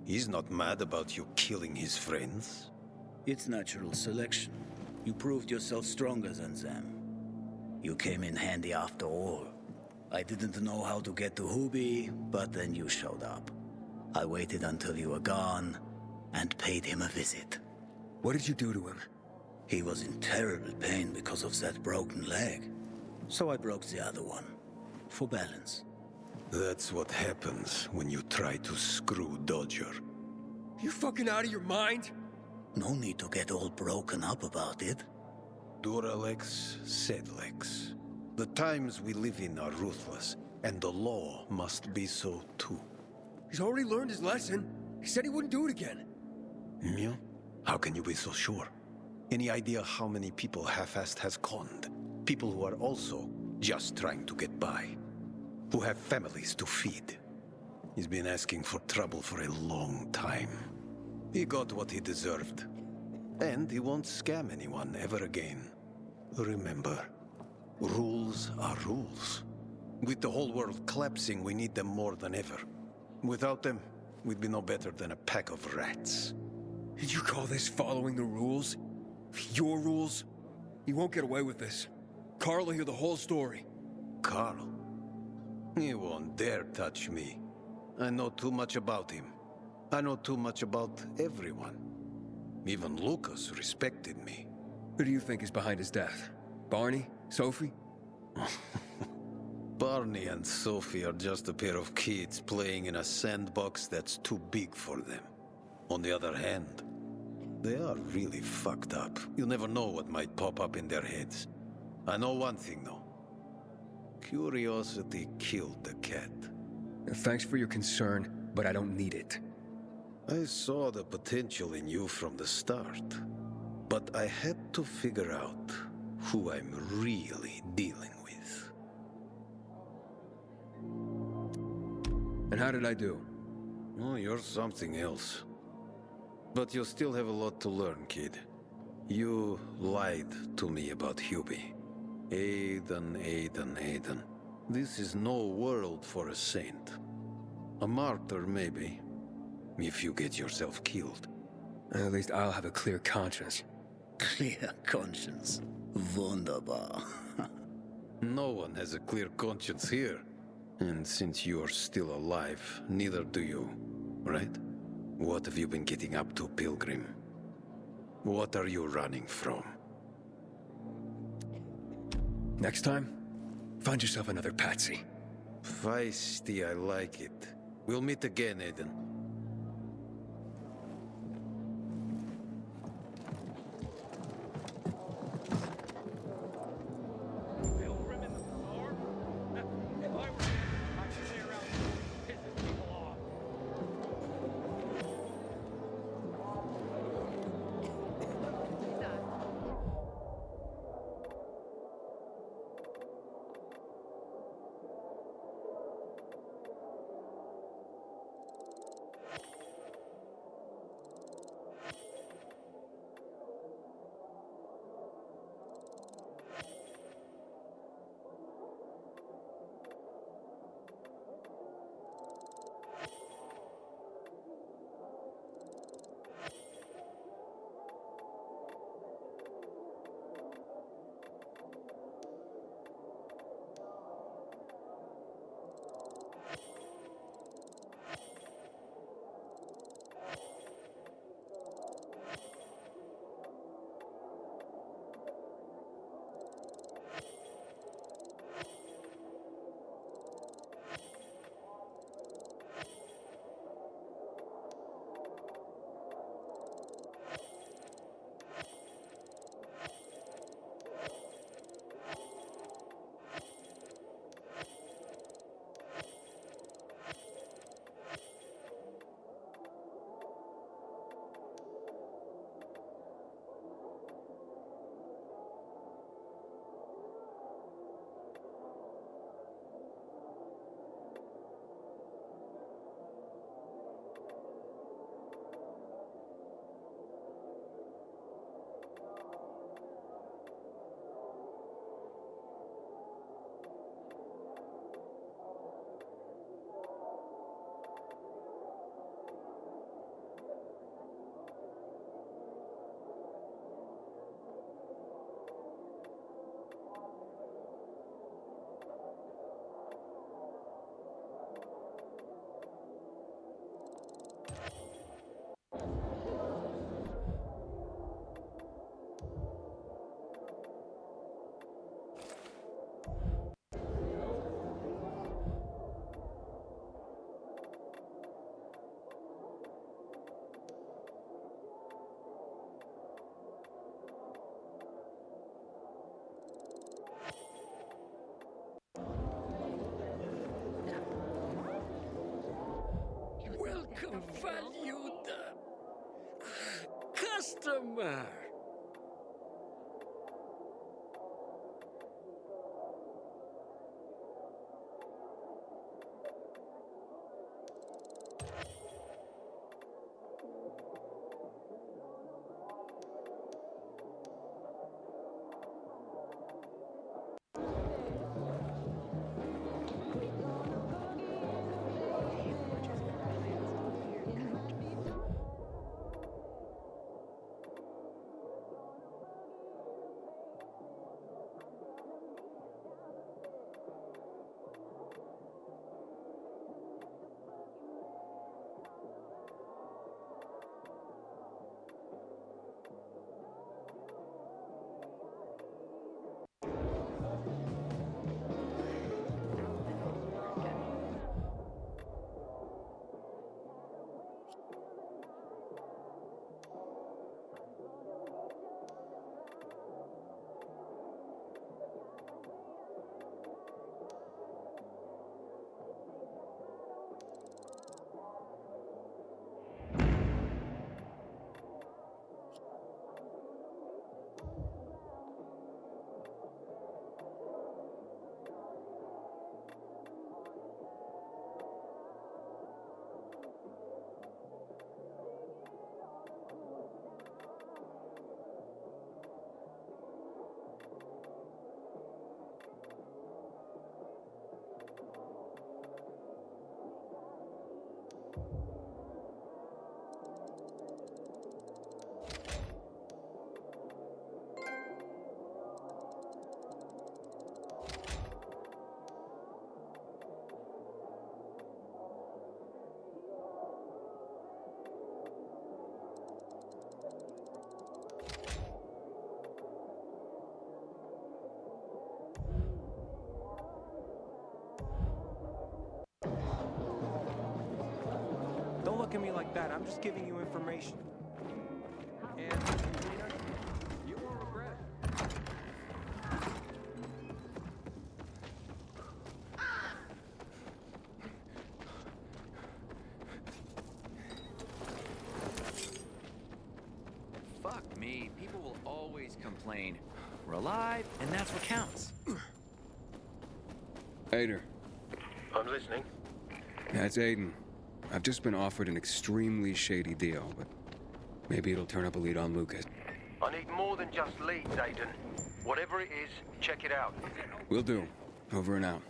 He's not mad about you killing his friends. It's natural selection. You proved yourself stronger than them. You came in handy after all. I didn't know how to get to Hubie, but then you showed up. I waited until you were gone, and paid him a visit. What did you do to him? He was in terrible pain because of that broken leg. So I broke the other one. For balance. That's what happens when you try to screw Dodger. You fucking out of your mind? No need to get all broken up about it. Duralex, Sedlex. The times we live in are ruthless, and the law must be so too. He's already learned his lesson. He said he wouldn't do it again. Yeah? How can you be so sure? Any idea how many people half-assed has conned? People who are also just trying to get by. Who have families to feed. He's been asking for trouble for a long time. He got what he deserved. And he won't scam anyone ever again. Remember, rules are rules. With the whole world collapsing, we need them more than ever. Without them, we'd be no better than a pack of rats. Did you call this following the rules? Your rules? You won't get away with this. Carl will hear the whole story. Carl? He won't dare touch me. I know too much about him. I know too much about everyone. Even Lucas respected me. Who do you think is behind his death? Barney? Sophie? Barney and Sophie are just a pair of kids playing in a sandbox that's too big for them. On the other hand, they are really fucked up. You never know what might pop up in their heads. I know one thing, though. Curiosity killed the cat. Thanks for your concern, but I don't need it. I saw the potential in you from the start, but I had to figure out who I'm really dealing with. And how did I do? Oh, you're something else. But you still have a lot to learn, kid. You lied to me about Hubie. Aiden. This is no world for a saint. A martyr, maybe, if you get yourself killed. At least I'll have a clear conscience. Clear conscience. Wunderbar. No one has a clear conscience here. And since you're still alive, neither do you, right? What have you been getting up to, Pilgrim? What are you running from? Next time, find yourself another patsy. Feisty, I like it. We'll meet again, Aiden. Welcome, valued customer. like that. I'm just giving you information. And you won't regret it. Fuck me. People will always complain. We're alive, and that's what counts. Ader. I'm listening. That's Aiden. I've just been offered an extremely shady deal, but maybe it'll turn up a lead on Lucas. I need more than just leads, Aiden. Whatever it is, check it out. Will do. Over and out.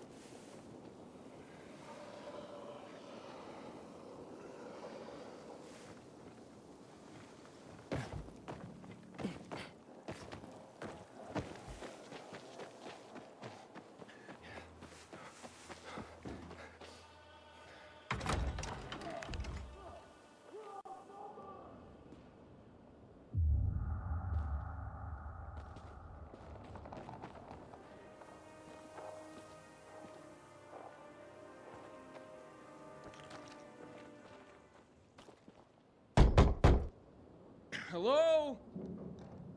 Hello?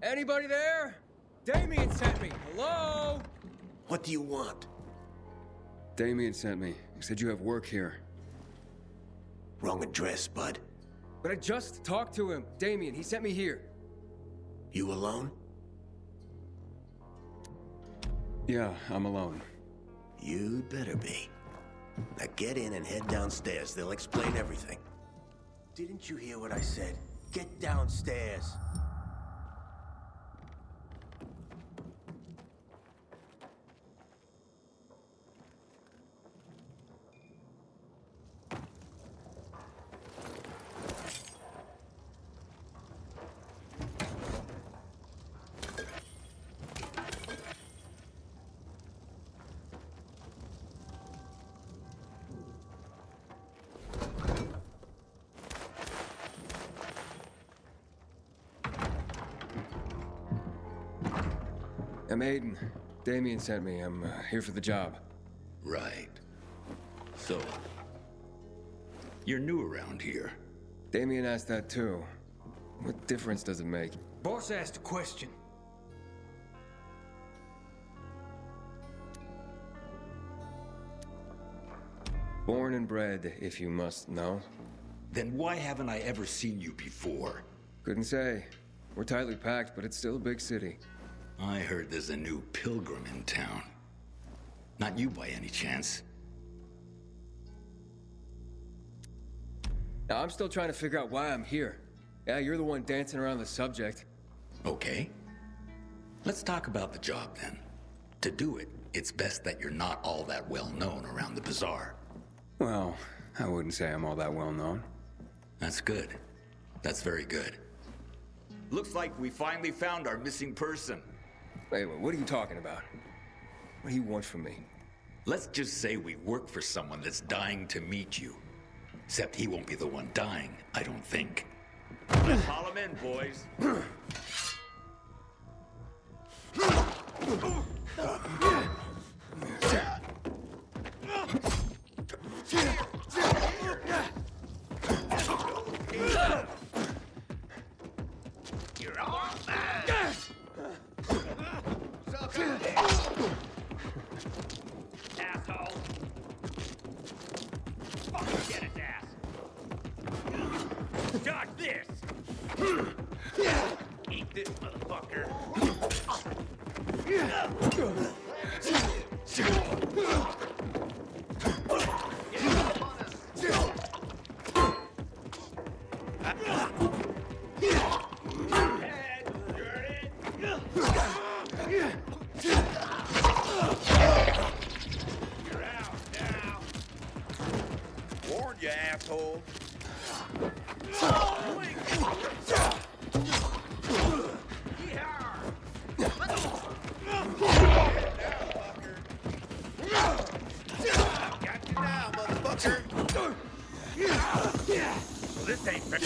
Anybody there? Damien sent me. Hello? What do you want? Damien sent me. He said you have work here. Wrong address, bud. But I just talked to him. Damien, he sent me here. You alone? Yeah, I'm alone. You'd better be. Now get in and head downstairs. They'll explain everything. Didn't you hear what I said? Get downstairs. I'm Aiden. Damien sent me. I'm here for the job. Right. So, you're new around here. Damien asked that too. What difference does it make? Boss asked a question. Born and bred, if you must know. Then why haven't I ever seen you before? Couldn't say. We're tightly packed, but it's still a big city. I heard there's a new pilgrim in town. Not you by any chance. Now, I'm still trying to figure out why I'm here. Yeah, you're the one dancing around the subject. Okay. Let's talk about the job then. To do it, it's best that you're not all that well known around the bazaar. Well, I wouldn't say I'm all that well known. That's good. That's very good. Looks like we finally found our missing person. Wait, what are you talking about? What do you want from me? Let's just say we work for someone that's dying to meet you. Except he won't be the one dying, I don't think. Let's haul him in, boys. You're all mine! Asshole! Fucking get his ass! Dodge this! Eat this, motherfucker! Warned you, asshole. Got you now, motherfucker! Well, this ain't fair.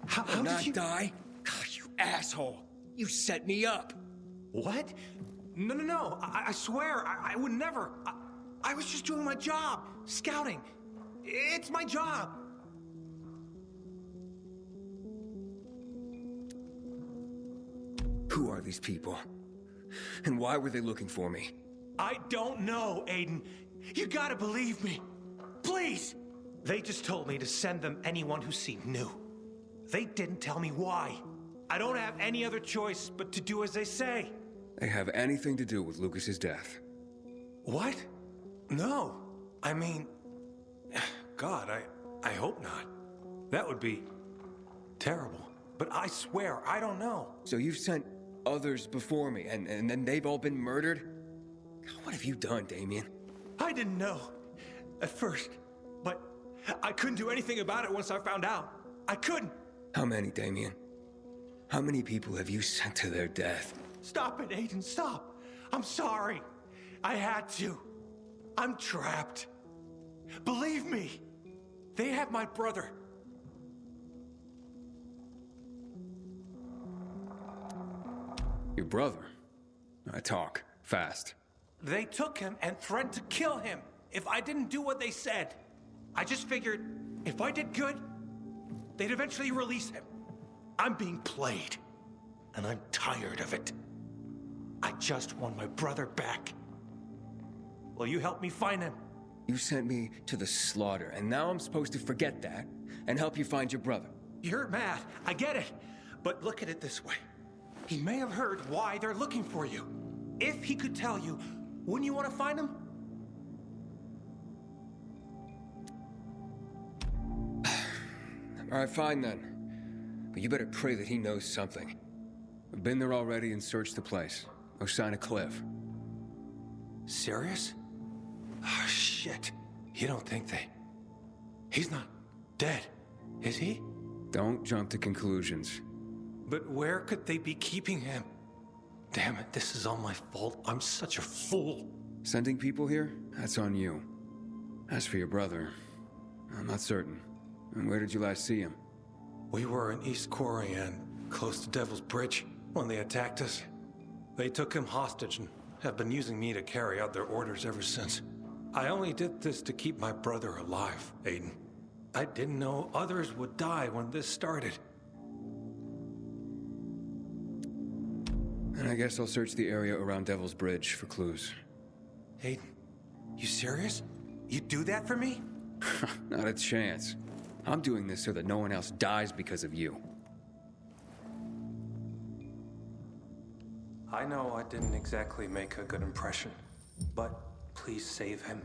How Did did not you... die? God, you asshole! You set me up! What? No. I swear, I would never. I was just doing my job. Scouting. It's my job. Who are these people? And why were they looking for me? I don't know, Aiden. You gotta believe me. Please! They just told me to send them anyone who seemed new. They didn't tell me why. I don't have any other choice but to do as they say. They have anything to do with Lucas's death? What? No. I mean... God, I hope not. That would be... terrible. But I swear, I don't know. So you've sent others before me, and then they've all been murdered? What have you done, Damien? I didn't know. At first. But I couldn't do anything about it once I found out. I couldn't. How many, Damien? How many people have you sent to their death? Stop it, Aiden, stop. I'm sorry. I had to. I'm trapped. Believe me, they have my brother. Your brother? Talk. Fast. They took him and threatened to kill him if I didn't do what they said. I just figured if I did good, they'd eventually release him. I'm being played, and I'm tired of it. I just want my brother back. Will you help me find him? You sent me to the slaughter, and now I'm supposed to forget that and help you find your brother. You're mad, I get it. But look at it this way. He may have heard why they're looking for you. If he could tell you, wouldn't you want to find him? All right, fine then. But you better pray that he knows something. I've been there already and searched the place. No sign of Cliff. Serious? Oh, shit. You don't think they... He's not dead, is he? Don't jump to conclusions. But where could they be keeping him? Damn it, this is all my fault. I'm such a fool. Sending people here? That's on you. As for your brother, I'm not certain. And where did you last see him? We were in East Corian, close to Devil's Bridge, when they attacked us. They took him hostage and have been using me to carry out their orders ever since. I only did this to keep my brother alive, Aiden. I didn't know others would die when this started. And I guess I'll search the area around Devil's Bridge for clues. Aiden, you serious? You'd do that for me? Not a chance. I'm doing this so that no one else dies because of you. I know I didn't exactly make a good impression, but please save him.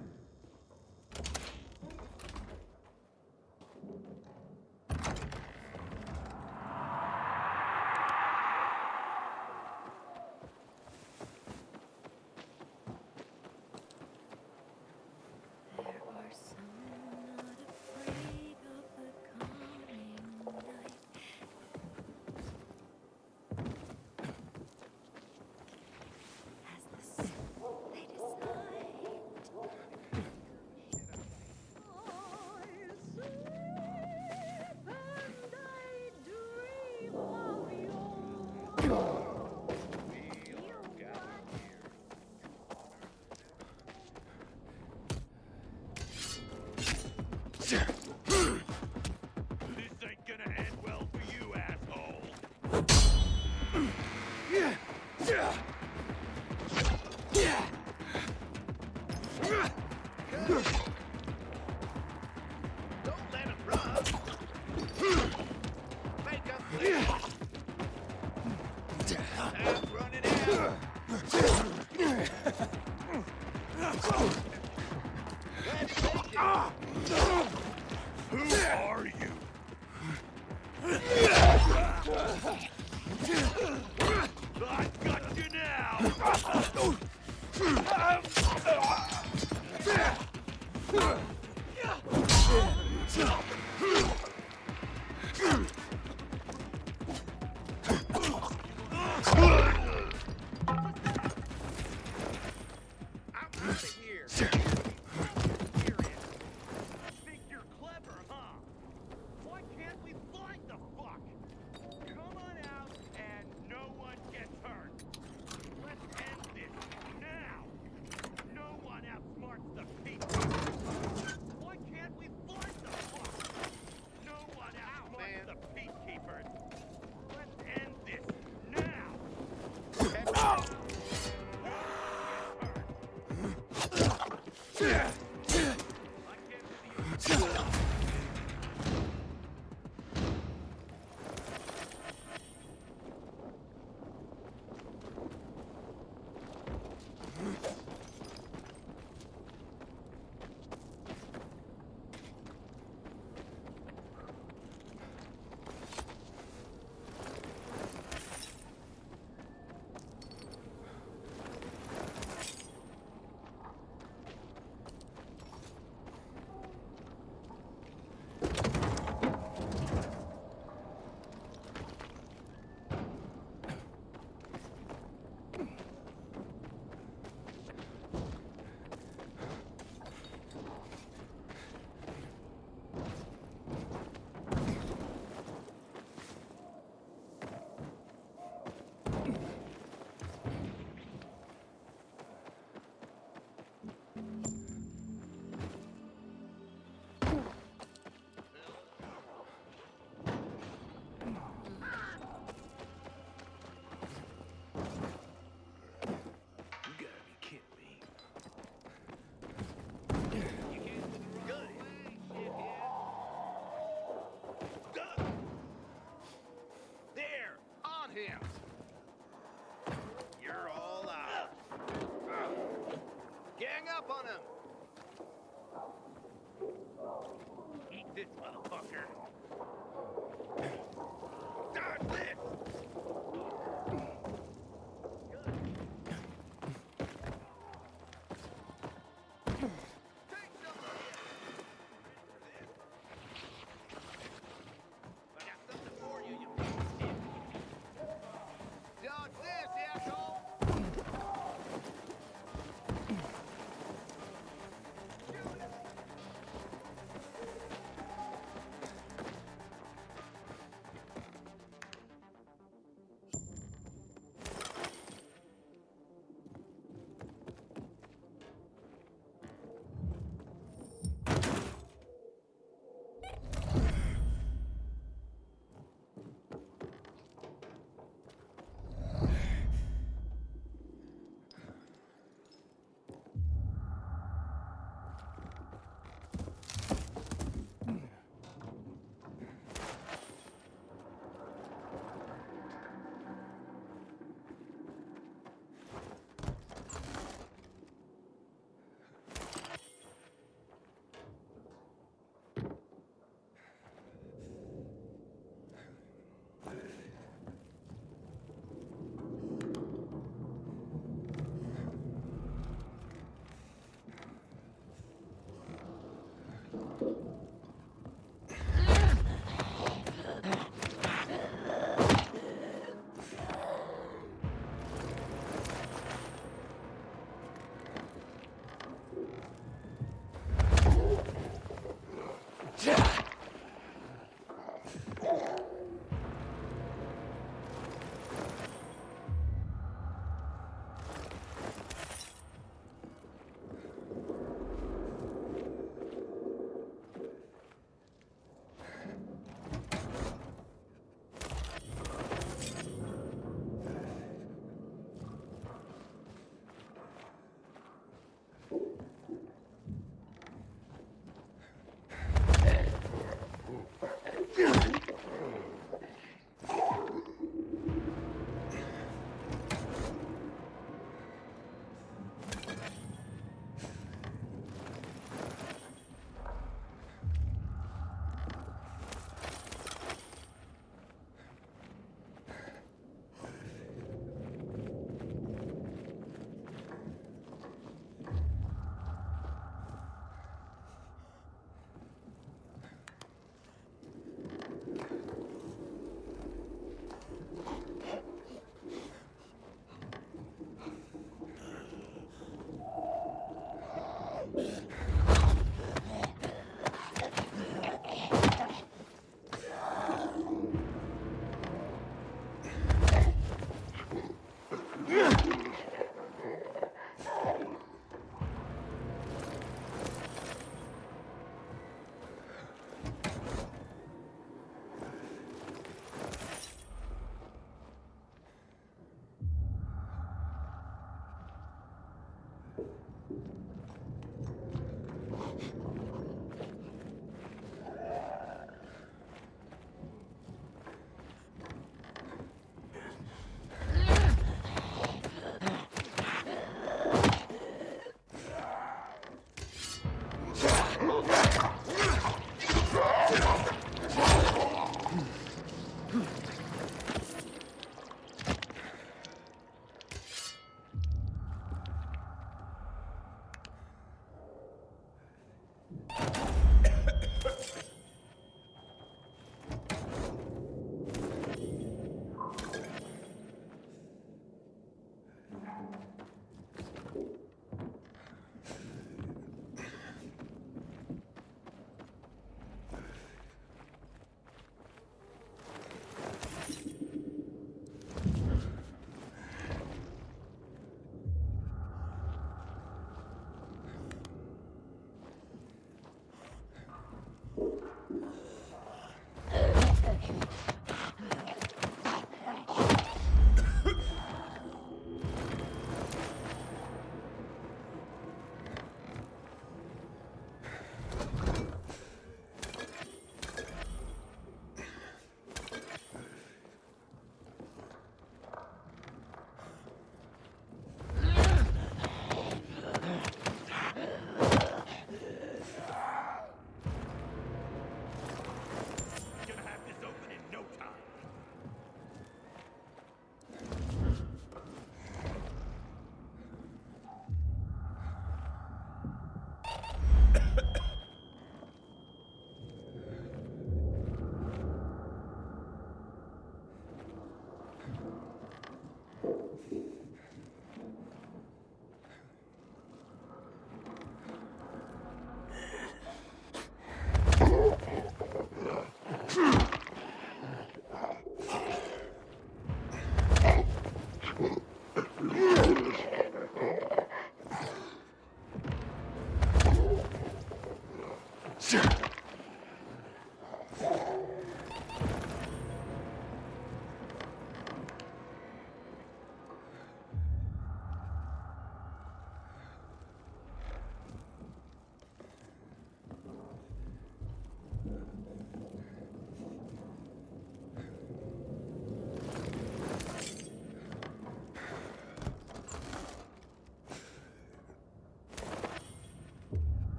Why can't we find the fuck?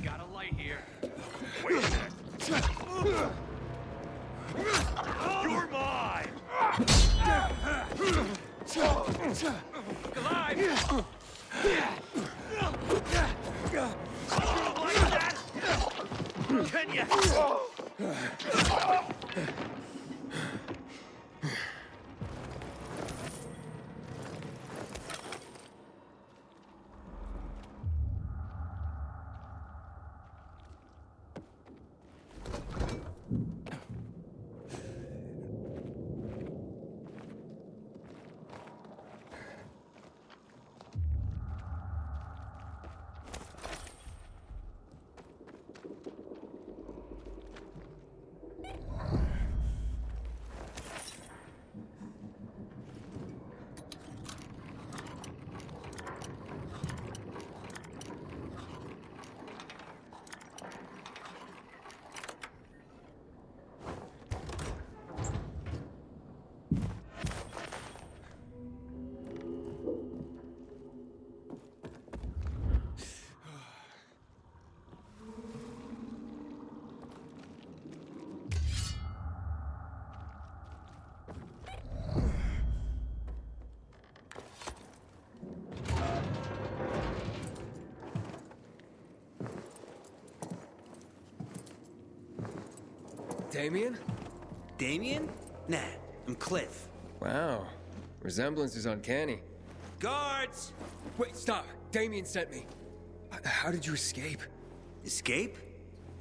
Got a light here. Wait a sec. You're mine! Alive! Like that? Can you? Damien? Damien? Nah, I'm Cliff. Wow. Resemblance is uncanny. Guards! Wait, stop! Damien sent me. How did you escape? Escape?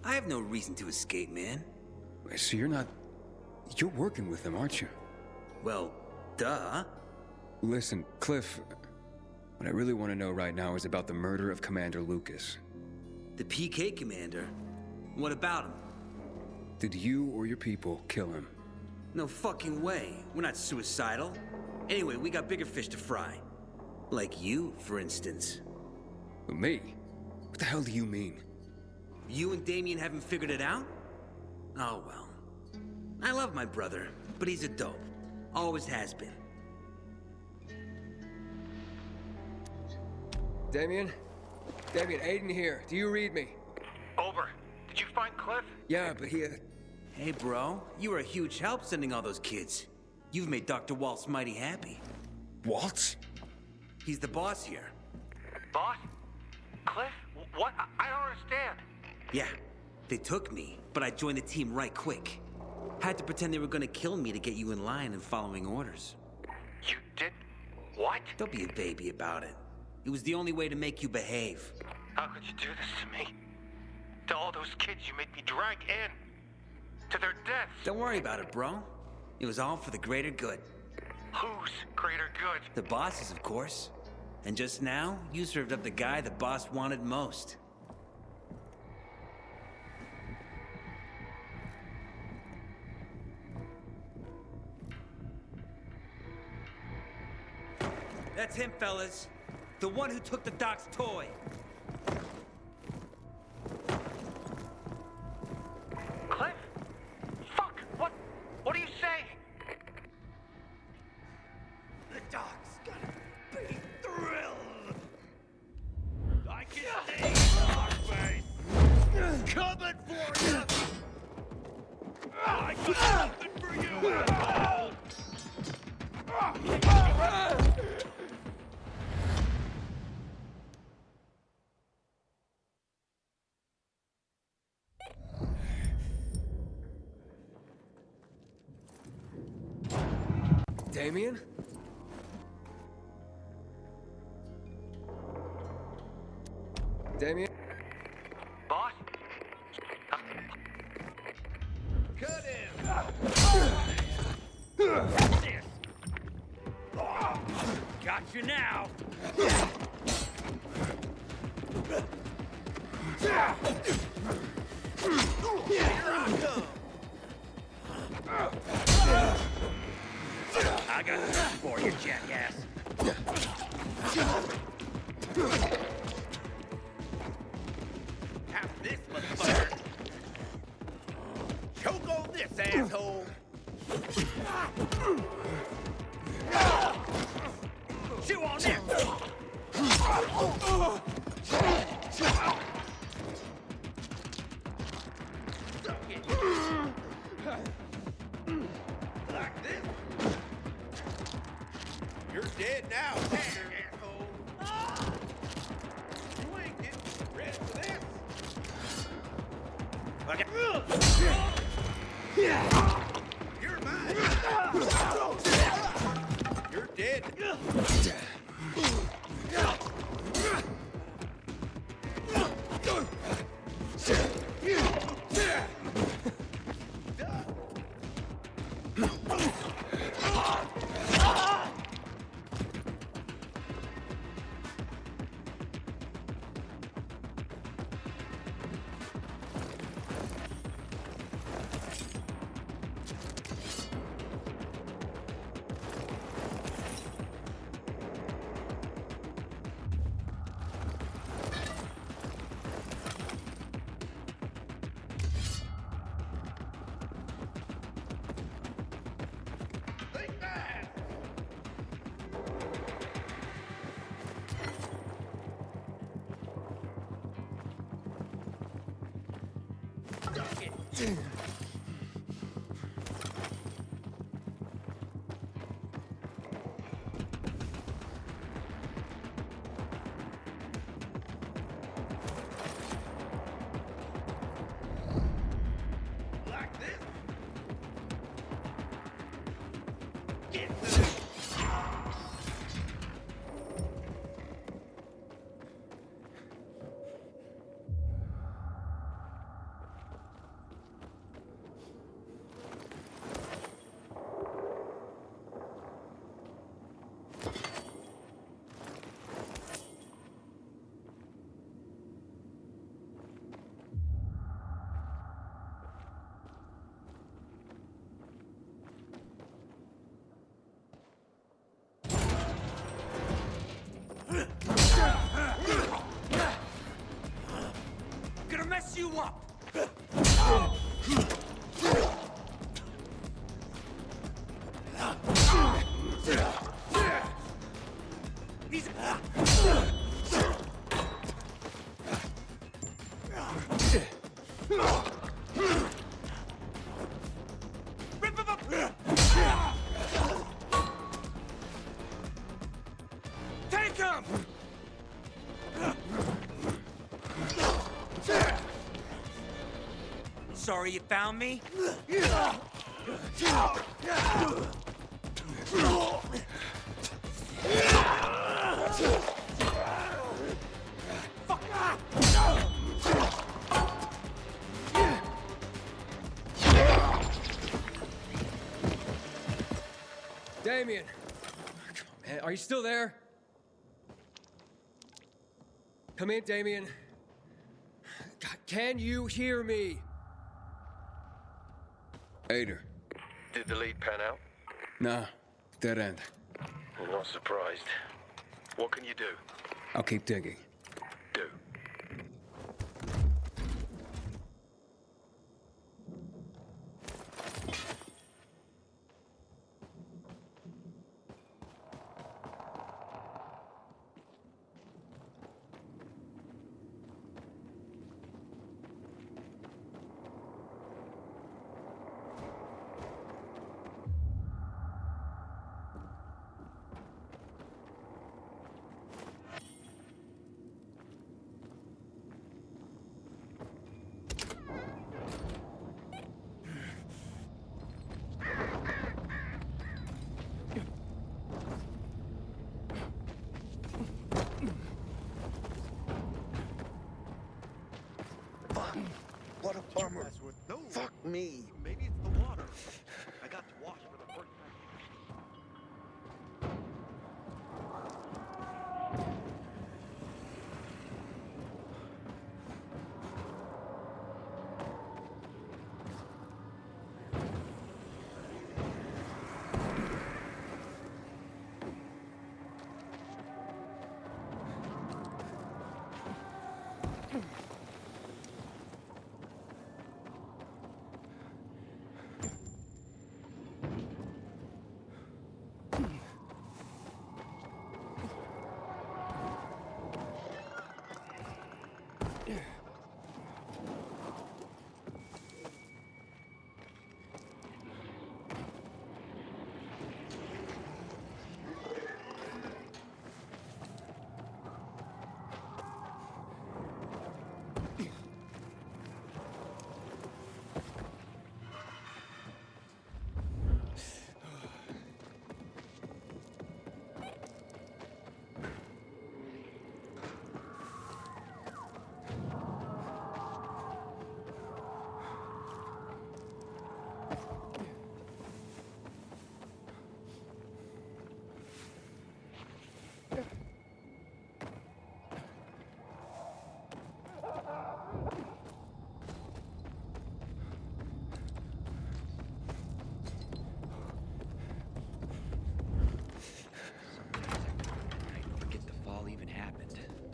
I have no reason to escape, man. So you're not... You're working with them, aren't you? Well, duh. Listen, Cliff... What I really want to know right now is about the murder of Commander Lucas. The PK commander? What about him? Did you or your people kill him? No fucking way. We're not suicidal. Anyway, we got bigger fish to fry. Like you, for instance. Me? What the hell do you mean? You and Damien haven't figured it out? Oh well. I love my brother, but he's a dope. Always has been. Damien? Damien, Aiden here. Do you read me? Over. Did you find Cliff? Yeah, but he... Hey, bro. You were a huge help sending all those kids. You've made Dr. Waltz mighty happy. Waltz? He's the boss here. Boss? Cliff? What? I don't understand. Yeah. They took me, but I joined the team right quick. Had to pretend they were gonna kill me to get you in line and following orders. You did... what? Don't be a baby about it. It was the only way to make you behave. How could you do this to me? To all those kids you made me drag in. To their deaths. Don't worry about it, bro. It was all for the greater good. Whose greater good? The boss's, of course. And just now, you served up the guy the boss wanted most. That's him, fellas. The one who took the doc's toy. Cliff? Fuck! What are you saying? The doc's gonna be thrilled. I can see Dogface coming for you. I got something for you, asshole. Damien? Damien? Boss? Cut him! Got you now! Here I come! I got this for you, jackass. Have this, motherfucker. Choke on this, asshole. Chew on this. Suck it. Like this. You're dead now, asshole. You ain't getting ready for this. Okay. You're mine. You're dead. Like this? Get this. mess you up! He's... Rip him up! Take him! Sorry you found me? Damien! Come on, man. Are you still there? Come in, Damien. God, can you hear me? Ader. Did the lead pan out? Nah, dead end. I'm not surprised. What can you do? I'll keep digging. Do. What a bummer. Fuck me. Maybe it's the water. I got to wash for the first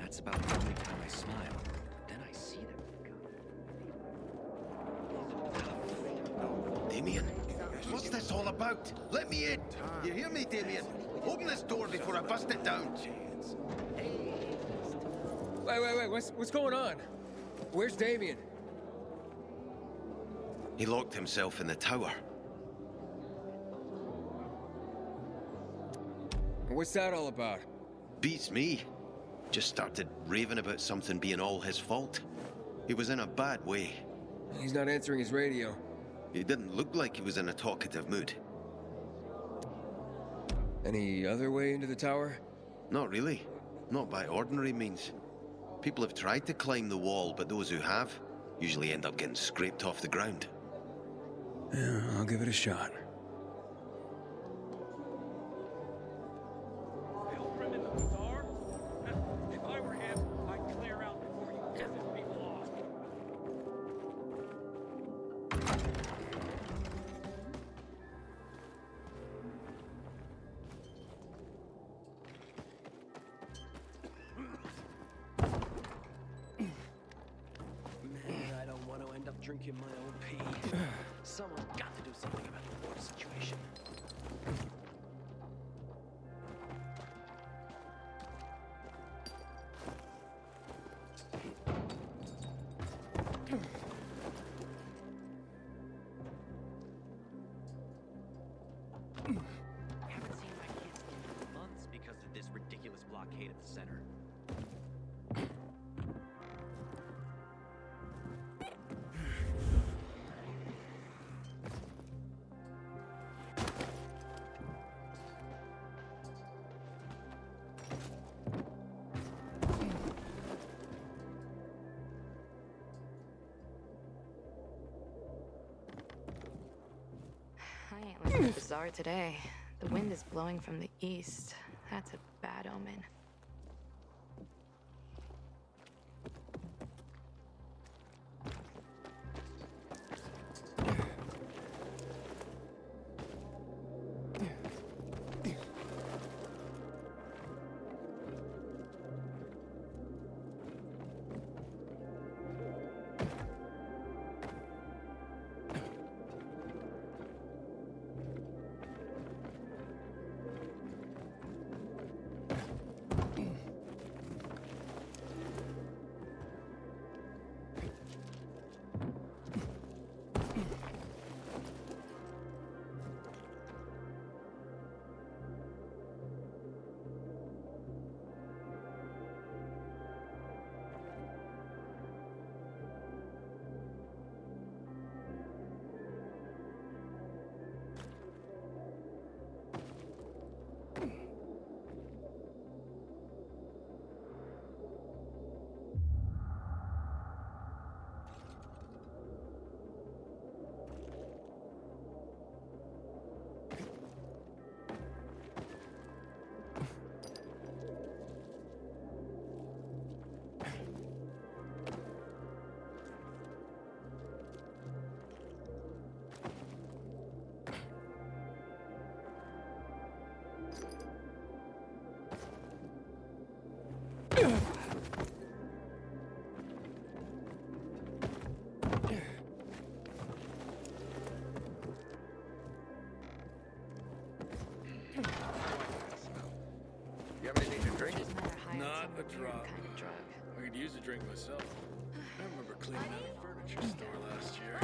That's about the only time I smile. Then I see them. Damien, what's this all about? Let me in. You hear me, Damien? Open this door before I bust it down. Wait. What's going on? Where's Damien? He locked himself in the tower. What's that all about? Beats me. Just started raving about something being all his fault. He was in a bad way. He's not answering his radio. He didn't look like he was in a talkative mood. Any other way into the tower? Not really. Not by ordinary means. People have tried to climb the wall, but those who have usually end up getting scraped off the ground. Yeah, I'll give it a shot. drinking my own pee. Someone's got to do something about the water situation. Haven't seen my kids in months because of this ridiculous blockade at the center. I ain't leaving the bazaar today. The wind is blowing from the east. That's a bad omen. You have anything to drink? Not a drop. Kind of drug. I could use a drink myself. I remember cleaning out a furniture store last year.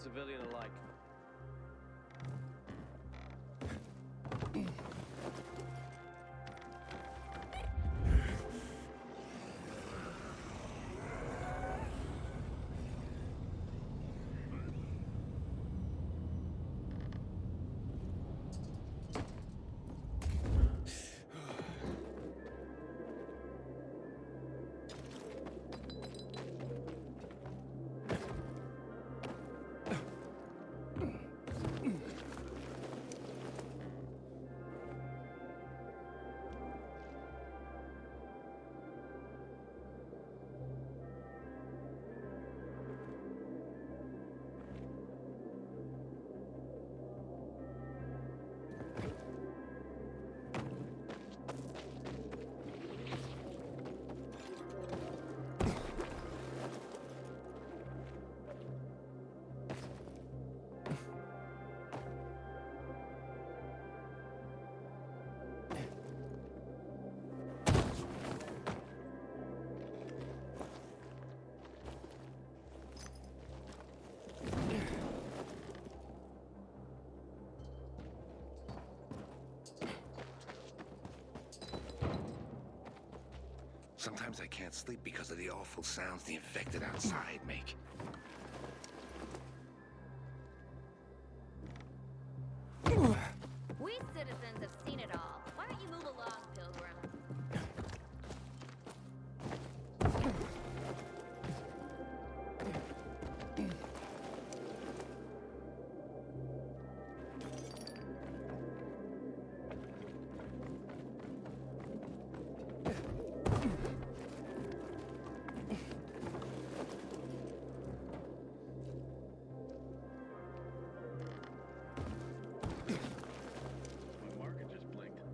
civilian alike. Sometimes I can't sleep because of the awful sounds the infected outside make. We citizens have seen it all. Why don't you move along, Pilgrim? My market just blinked.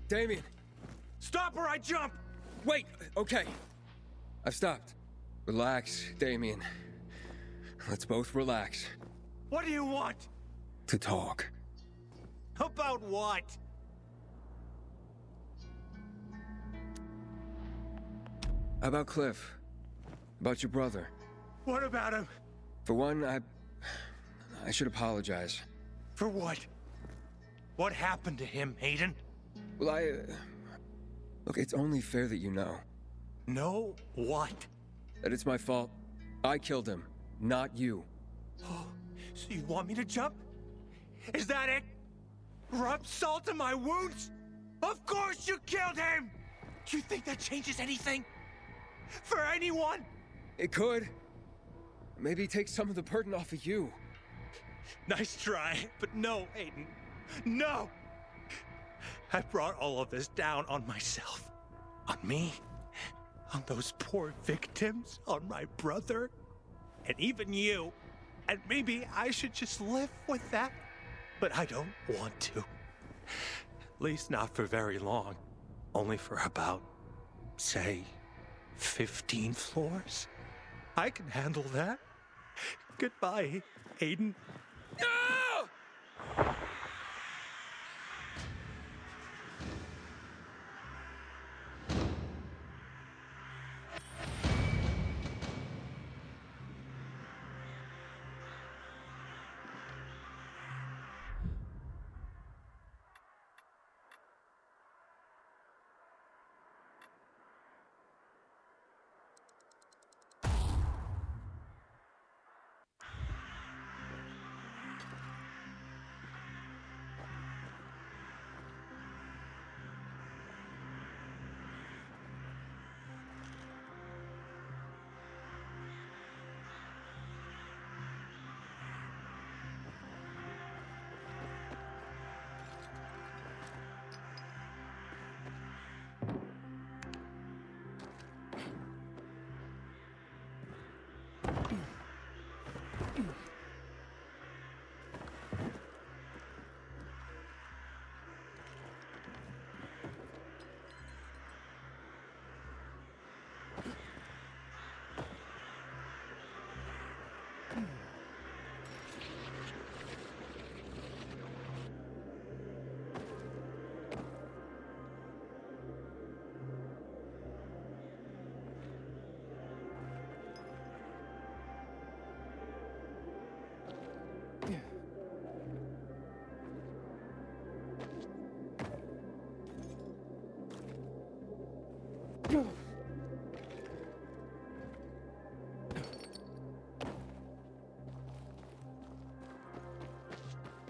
Damien! Stop or I jump! Wait! Okay. I've stopped. Relax, Damien. Let's both relax. What do you want? To talk. About what? About Cliff. About your brother. What about him? For one, I should apologize. For what? What happened to him, Hayden? Well, look, it's only fair that you know. Know what? That it's my fault. I killed him, not you. Oh, so you want me to jump? Is that it? Rub salt in my wounds? Of course you killed him! Do you think that changes anything? For anyone? It could. Maybe take some of the burden off of you. Nice try, but no, Hayden. No! I brought all of this down on myself. On me. On those poor victims. On my brother. And even you. And maybe I should just live with that. But I don't want to. At least not for very long. Only for about, say, 15 floors. I can handle that. Goodbye, Hayden. No!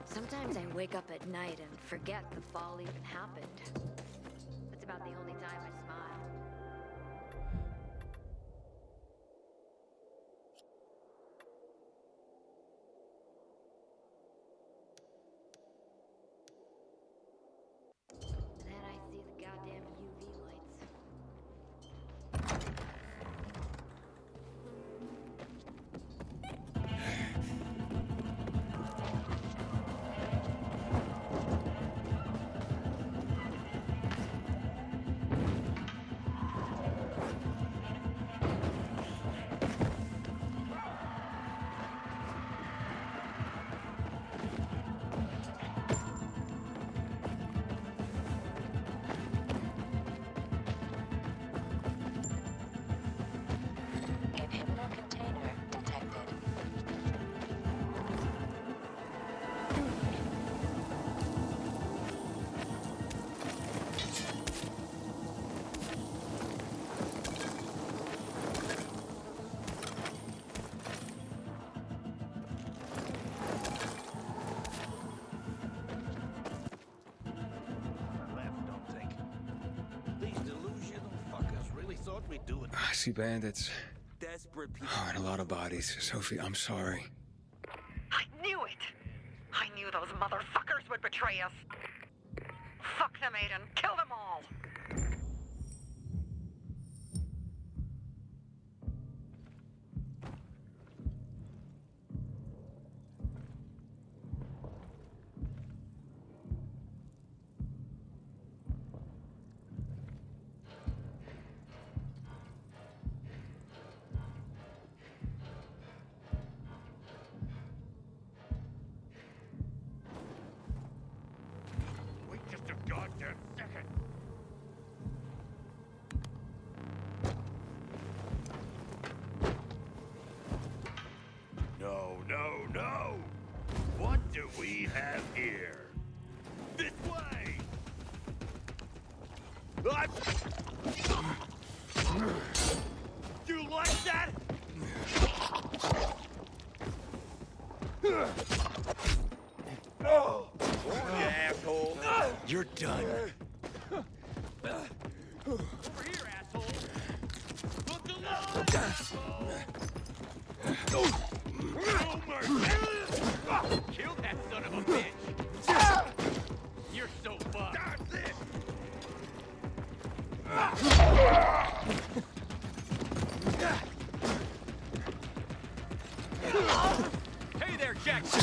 Sometimes I wake up at night and forget the fall even happened. It's about the only time I smile. Then I see the goddamn UV lights. Inhibitor container detected. These delusional fuckers really thought we'd do it. I see bandits. Desperate people. Oh, and a lot of bodies. Sophie, I'm sorry. I knew it! I knew those motherfuckers would betray us! Fuck them, Aiden! Kill them all! You like that? Oh, you asshole! You're done. Over here, asshole! Look alive, asshole! No mercy! Kill that son of a bitch! You're so fucked! Hey there, Jackson!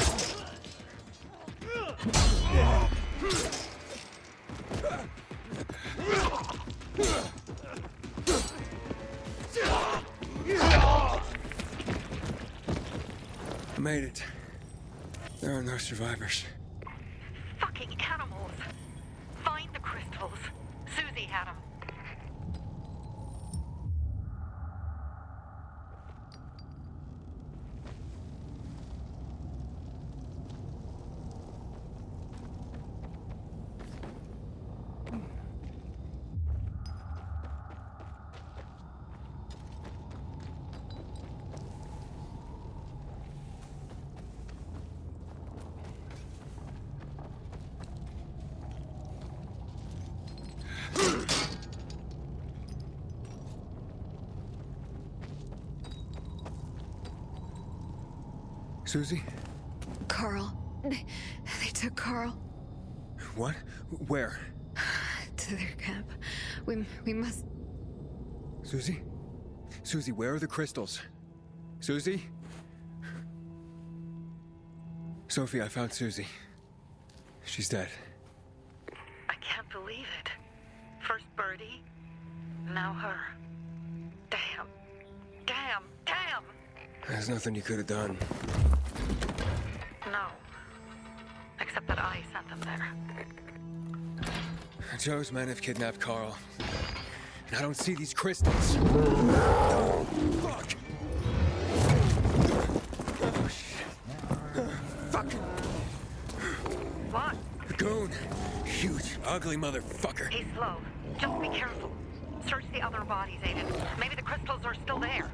Made it. There are no survivors. Fucking animals. Find the crystals. Susie had them. Susie? Carl. They took Carl What? Where? to their camp. We must... Susie? Susie, where are the crystals? Susie? Sophie, I found Susie. She's dead. I can't believe it. First Birdie, now her. Damn. Damn. Damn! There's nothing you could have done. No. Except that I sent them there. Joe's men have kidnapped Carl. And I don't see these crystals. Fuck! Oh, shit. Fuck! What? Goon. Huge, ugly motherfucker. He's slow. Just be careful. Search the other bodies, Aiden. Maybe the crystals are still there.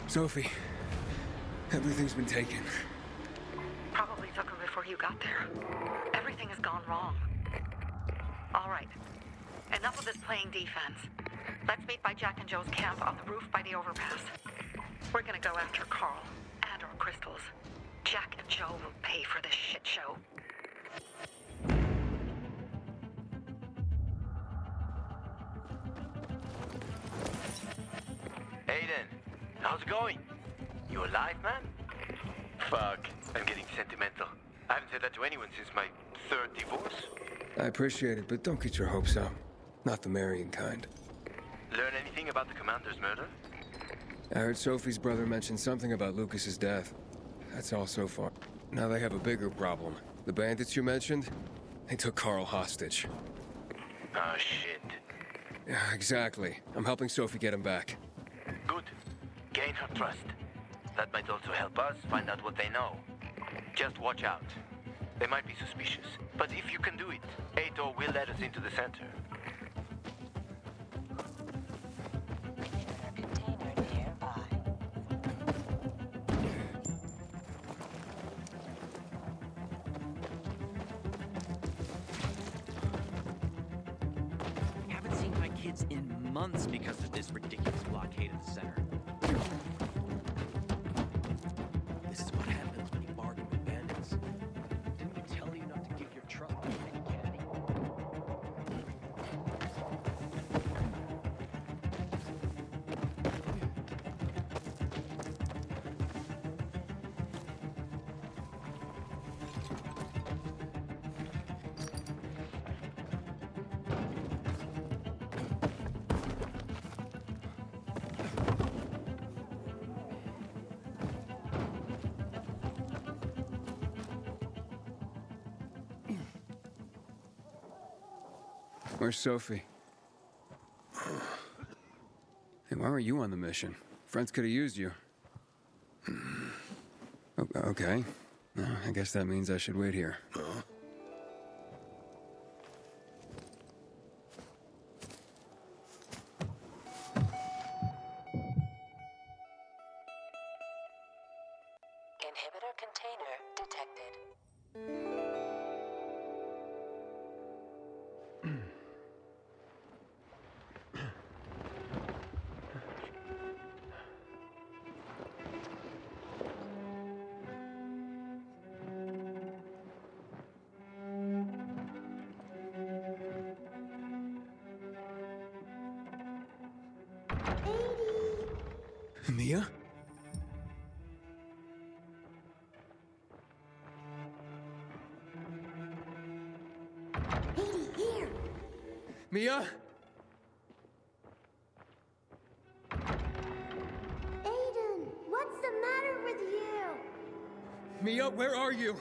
Sophie, everything's been taken. Probably took him before you got there. Everything has gone wrong. All right. Enough of this playing defense. Let's meet by Jack and Joe's camp on the roof by the overpass. We're gonna go after Carl and our crystals. Jack and Joe will pay for this shit show. Aiden, how's it going? You alive, man? Fuck, I'm getting sentimental. I haven't said that to anyone since my third divorce. I appreciate it, but don't get your hopes up. Not the marrying kind. Learn anything about the commander's murder? I heard Sophie's brother mention something about Lucas's death. That's all so far. Now they have a bigger problem. The bandits you mentioned, they took Carl hostage. Oh, shit. Yeah, exactly. I'm helping Sophie get him back. Good. Gain her trust. That might also help us find out what they know. Just watch out. They might be suspicious. But if you can do it, Ato will let us into the center. Haven't seen my kids in months because of this ridiculous blockade of the center. This is what happens when you bargain with bandits. Didn't we tell you not to give your trust to any candy? Where's Sophie? Hey, why were you on the mission? Friends could have used you. Okay. I guess that means I should wait here. Inhibitor container detected. Mia? Here. Mia? Aiden, what's the matter with you? Mia, where are you?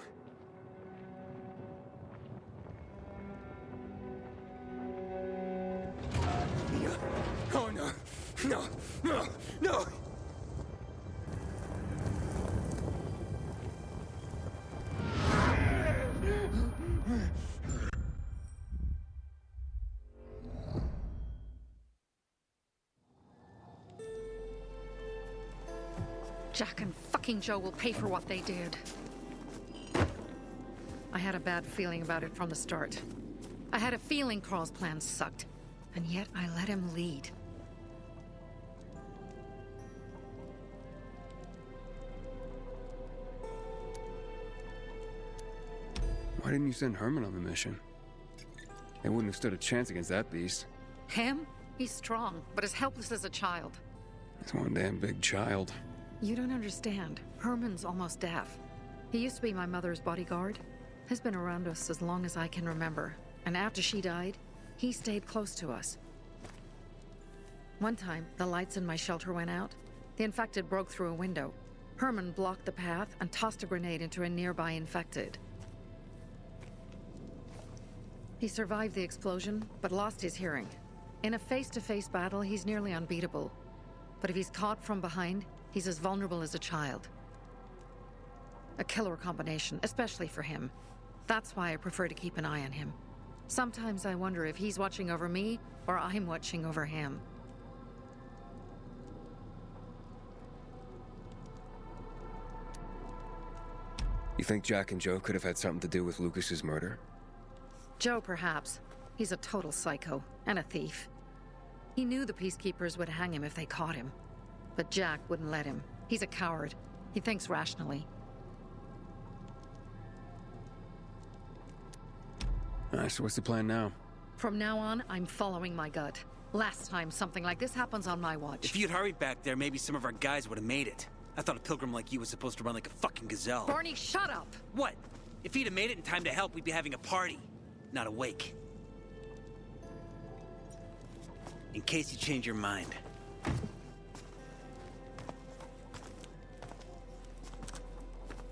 Mia? Oh no! No! No! No! Jack and fucking Joe will pay for what they did. I had a bad feeling about it from the start. I had a feeling Carl's plan sucked, and yet I let him lead. Why didn't you send Herman on the mission? They wouldn't have stood a chance against that beast. Him? He's strong, but as helpless as a child. He's one damn big child. You don't understand. Herman's almost deaf. He used to be my mother's bodyguard. He's been around us as long as I can remember. And after she died, he stayed close to us. One time, the lights in my shelter went out. The infected broke through a window. Herman blocked the path and tossed a grenade into a nearby infected. He survived the explosion, but lost his hearing. In a face-to-face battle, he's nearly unbeatable. But if he's caught from behind, he's as vulnerable as a child. A killer combination, especially for him. That's why I prefer to keep an eye on him. Sometimes I wonder if he's watching over me, or I'm watching over him. You think Jack and Joe could have had something to do with Lucas's murder? Joe, perhaps. He's a total psycho, and a thief. He knew the peacekeepers would hang him if they caught him. But Jack wouldn't let him. He's a coward. He thinks rationally. So what's the plan now? From now on, I'm following my gut. Last time something like this happens on my watch. If you'd hurried back there, maybe some of our guys would have made it. I thought a pilgrim like you was supposed to run like a fucking gazelle. Barney, shut up! What? If he'd have made it in time to help, we'd be having a party, not a wake. In case you change your mind.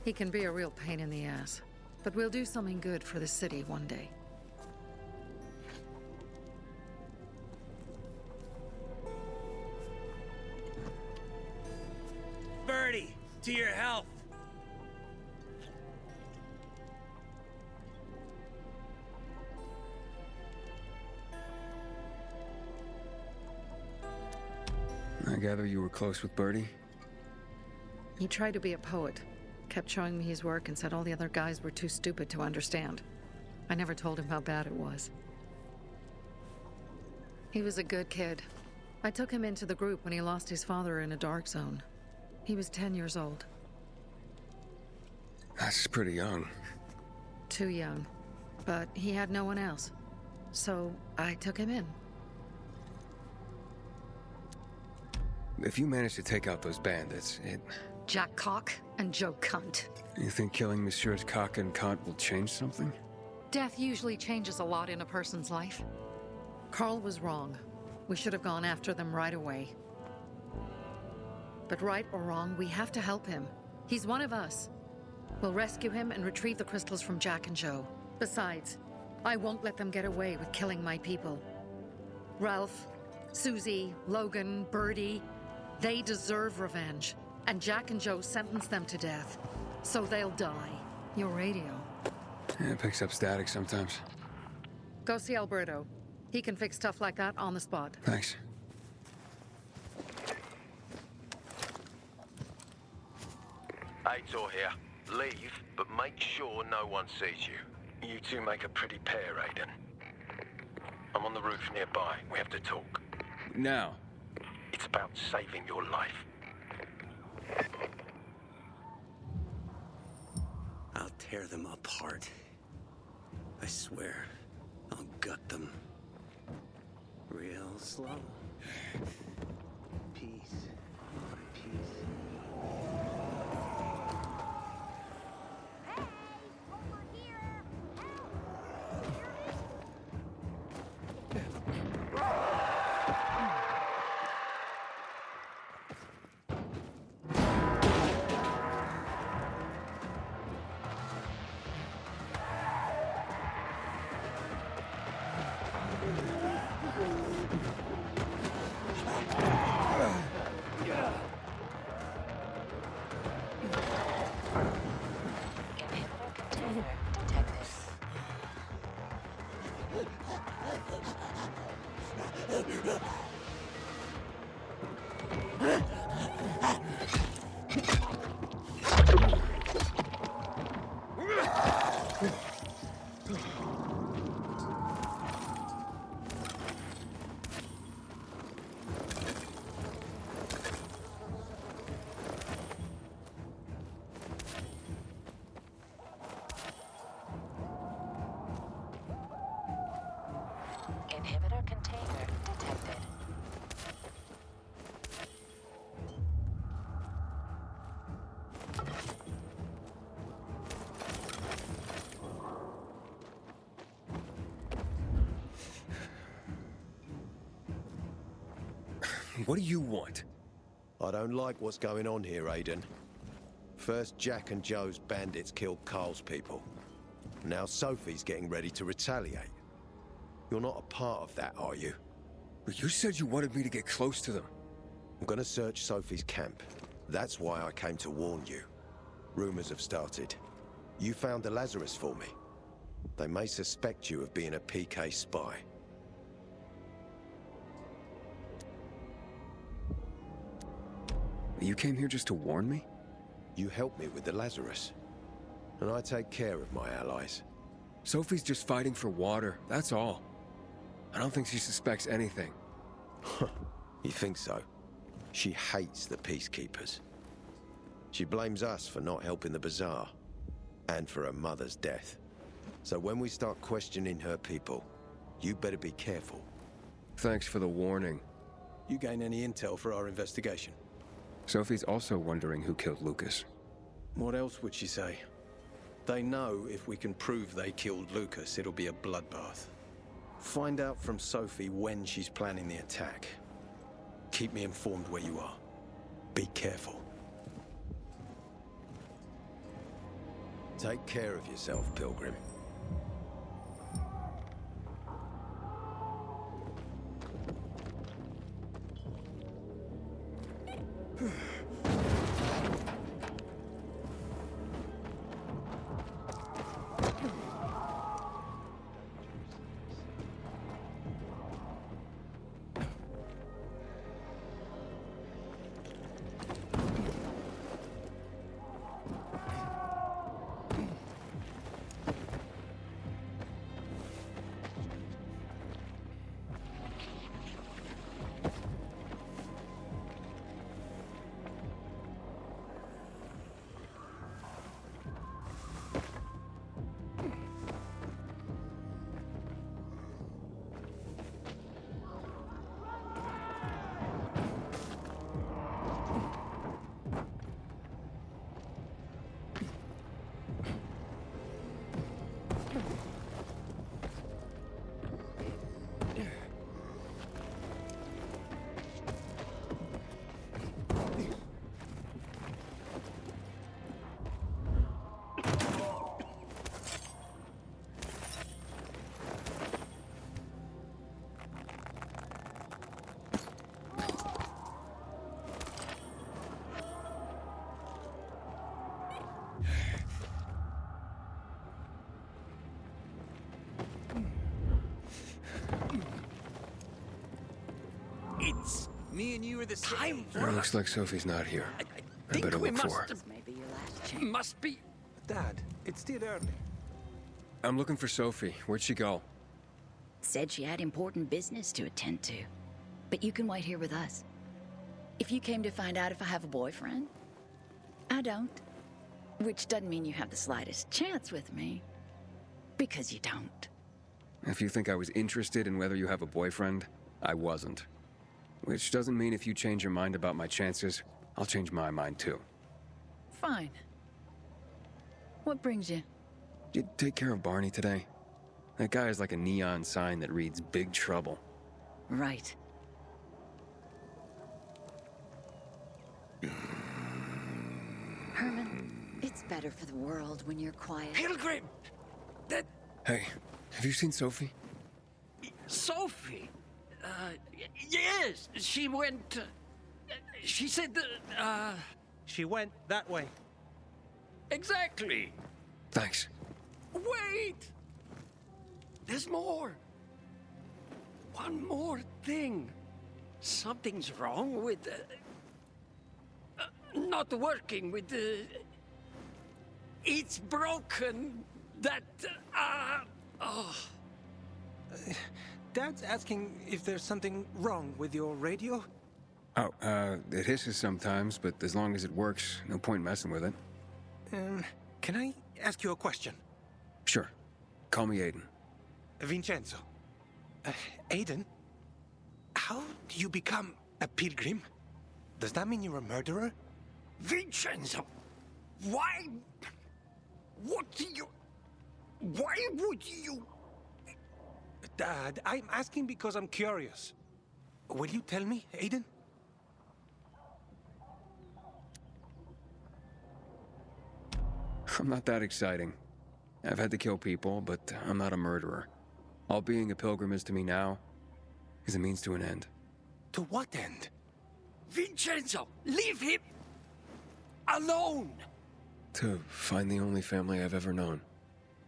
He can be a real pain in the ass. But we'll do something good for the city one day. Birdie, to your health. I gather you were close with Birdie? He tried to be a poet. Kept showing me his work and said all the other guys were too stupid to understand. I never told him how bad it was. He was a good kid. I took him into the group when he lost his father in a dark zone. He was 10 years old. That's pretty young. Too young. But he had no one else. So I took him in. If you manage to take out those bandits, Jack Cock and Joe Cunt. You think killing Messieurs Cock and Cunt will change something? Death usually changes a lot in a person's life. Carl was wrong. We should have gone after them right away. But right or wrong, we have to help him. He's one of us. We'll rescue him and retrieve the crystals from Jack and Joe. Besides, I won't let them get away with killing my people. Ralph, Susie, Logan, Birdie, they deserve revenge. And Jack and Joe sentenced them to death. So they'll die. Your radio. Yeah, it picks up static sometimes. Go see Alberto. He can fix stuff like that on the spot. Thanks. Aitor here. Leave, but make sure no one sees you. You two make a pretty pair, Aiden. I'm on the roof nearby. We have to talk. Now. It's about saving your life. I'll tear them apart. I swear, I'll gut them. Real slow. Peace. Peace. Inhibitor container detected. What do you want? I don't like what's going on here, Aiden. First, Jack and Joe's bandits killed Carl's people. Now Sophie's getting ready to retaliate. You're not a part of that, are you? But you said you wanted me to get close to them. I'm gonna search Sophie's camp. That's why I came to warn you. Rumors have started. You found the Lazarus for me. They may suspect you of being a PK spy. You came here just to warn me? You helped me with the Lazarus. And I take care of my allies. Sophie's just fighting for water, that's all. I don't think she suspects anything. You think so? She hates the peacekeepers. She blames us for not helping the bazaar, and for her mother's death. So when we start questioning her people, you better be careful. Thanks for the warning. You gain any intel for our investigation? Sophie's also wondering who killed Lucas. What else would she say? They know if we can prove they killed Lucas, it'll be a bloodbath. Find out from Sophie when she's planning the attack. Keep me informed where you are. Be careful. Take care of yourself, Pilgrim. It's me and you are the same. It looks like Sophie's not here. I better look for her. Maybe your last chance. Must be. Dad, it's still early. I'm looking for Sophie. Where'd she go? Said she had important business to attend to. But you can wait here with us. If you came to find out if I have a boyfriend, I don't. Which doesn't mean you have the slightest chance with me. Because you don't. If you think I was interested in whether you have a boyfriend, I wasn't. Which doesn't mean if you change your mind about my chances, I'll change my mind too. Fine. What brings you? Did you take care of Barney today? That guy is like a neon sign that reads Big Trouble. Right. Herman, it's better for the world when you're quiet. Pilgrim! That... Hey, have you seen Sophie? Sophie? Yes, she went... she said that, She went that way. Exactly. Thanks. Wait! There's more. One more thing. Something's wrong with... not working with the... It's broken. That... oh... Dad's asking if there's something wrong with your radio? Oh, it hisses sometimes, but as long as it works, no point messing with it. Can I ask you a question? Sure. Call me Aiden. Vincenzo. Aiden? How do you become a pilgrim? Does that mean you're a murderer? Vincenzo! Why... What do you... Why would you... Dad, I'm asking because I'm curious. Will you tell me, Aiden? I'm not that exciting. I've had to kill people, but I'm not a murderer. All being a pilgrim is to me now is a means to an end. To what end? Vincenzo, leave him alone! To find the only family I've ever known.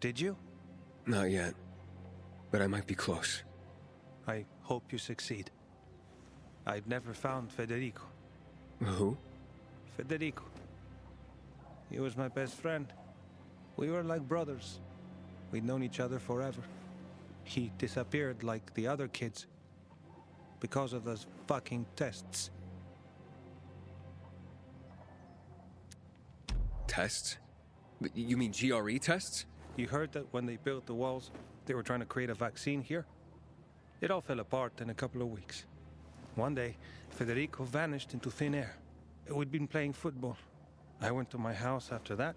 Did you? Not yet, but I might be close. I hope you succeed. I've never found Federico. Who? Federico. He was my best friend. We were like brothers. We'd known each other forever. He disappeared like the other kids because of those fucking tests. Tests? You mean GRE tests? You heard that when they built the walls, they were trying to create a vaccine here? It all fell apart in a couple of weeks. One day, Federico vanished into thin air. We'd been playing football. I went to my house after that.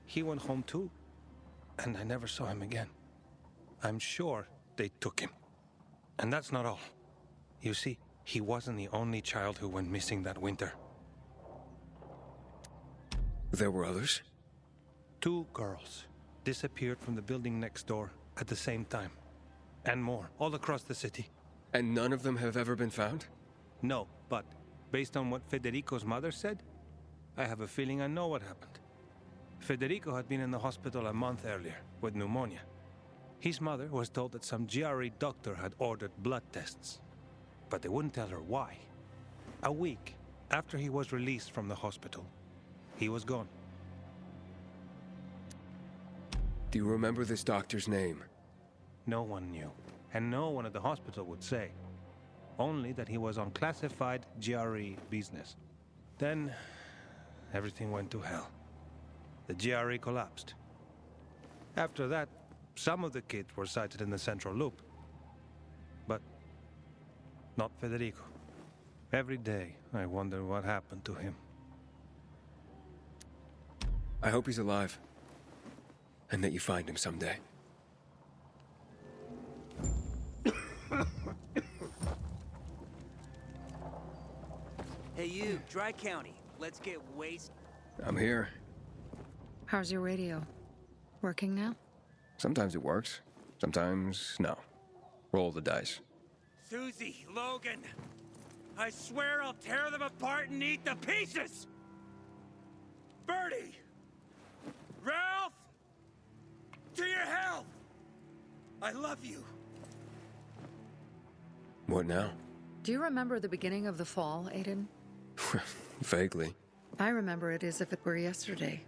He went home too. And I never saw him again. I'm sure they took him. And that's not all. You see, he wasn't the only child who went missing that winter. There were others? 2 girls disappeared from the building next door at the same time. And more, all across the city. And none of them have ever been found? No, but based on what Federico's mother said, I have a feeling I know what happened. Federico had been in the hospital a month earlier with pneumonia. His mother was told that some GRE doctor had ordered blood tests, but they wouldn't tell her why. A week after he was released from the hospital, he was gone. Do you remember this doctor's name? No one knew, and no one at the hospital would say. Only that he was on classified GRE business. Then, everything went to hell. The GRE collapsed. After that, some of the kids were sighted in the central loop. But not Federico. Every day, I wonder what happened to him. I hope he's alive. And that you find him someday. Hey you, Dry County. Let's get wasted. I'm here. How's your radio? Working now? Sometimes it works. Sometimes, no. Roll the dice. Susie, Logan, I swear I'll tear them apart and eat the pieces! Bertie! Ralph! To your health! I love you. What now? Do you remember the beginning of the fall, Aiden? Vaguely. I remember it as if it were yesterday.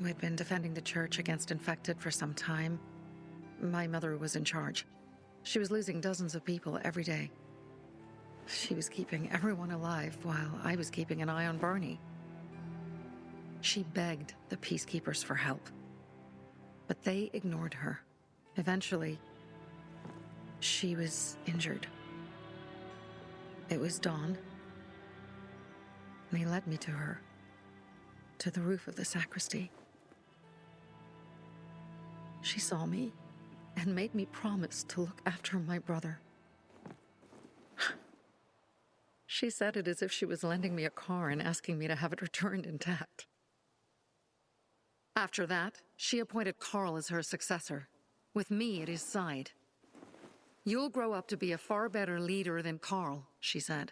We'd been defending the church against infected for some time. My mother was in charge. She was losing dozens of people every day. She was keeping everyone alive while I was keeping an eye on Barney. She begged the peacekeepers for help, but they ignored her. Eventually, she was injured. It was dawn, and he led me to her, to the roof of the sacristy. She saw me and made me promise to look after my brother. She said it as if she was lending me a car and asking me to have it returned intact. After that, she appointed Carl as her successor, with me at his side. You'll grow up to be a far better leader than Carl, she said.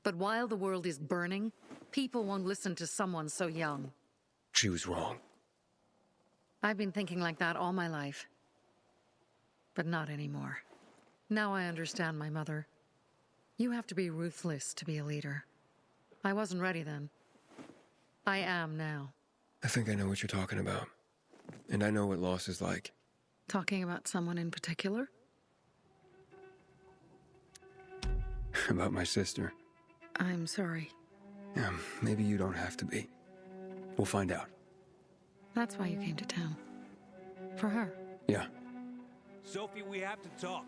But while the world is burning, people won't listen to someone so young. She was wrong. I've been thinking like that all my life. But not anymore. Now I understand my mother. You have to be ruthless to be a leader. I wasn't ready then. I am now. I think I know what you're talking about. And I know what loss is like. Talking about someone in particular? About my sister. I'm sorry. Maybe you don't have to be. We'll find out. That's why you came to town. For her. Yeah. Sophie, we have to talk.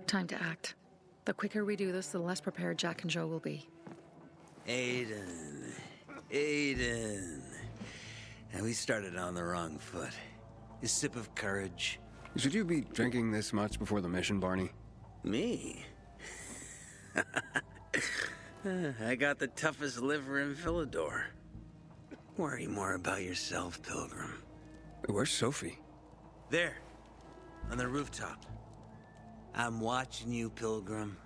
Time to act. The quicker we do this, the less prepared Jack and Joe will be. Aiden. And we started on the wrong foot. A sip of courage. Should you be drinking this much before the mission, Barney? Me? I got the toughest liver in Villador. Worry more about yourself, Pilgrim. Where's Sophie? There, on the rooftop. I'm watching you, Pilgrim.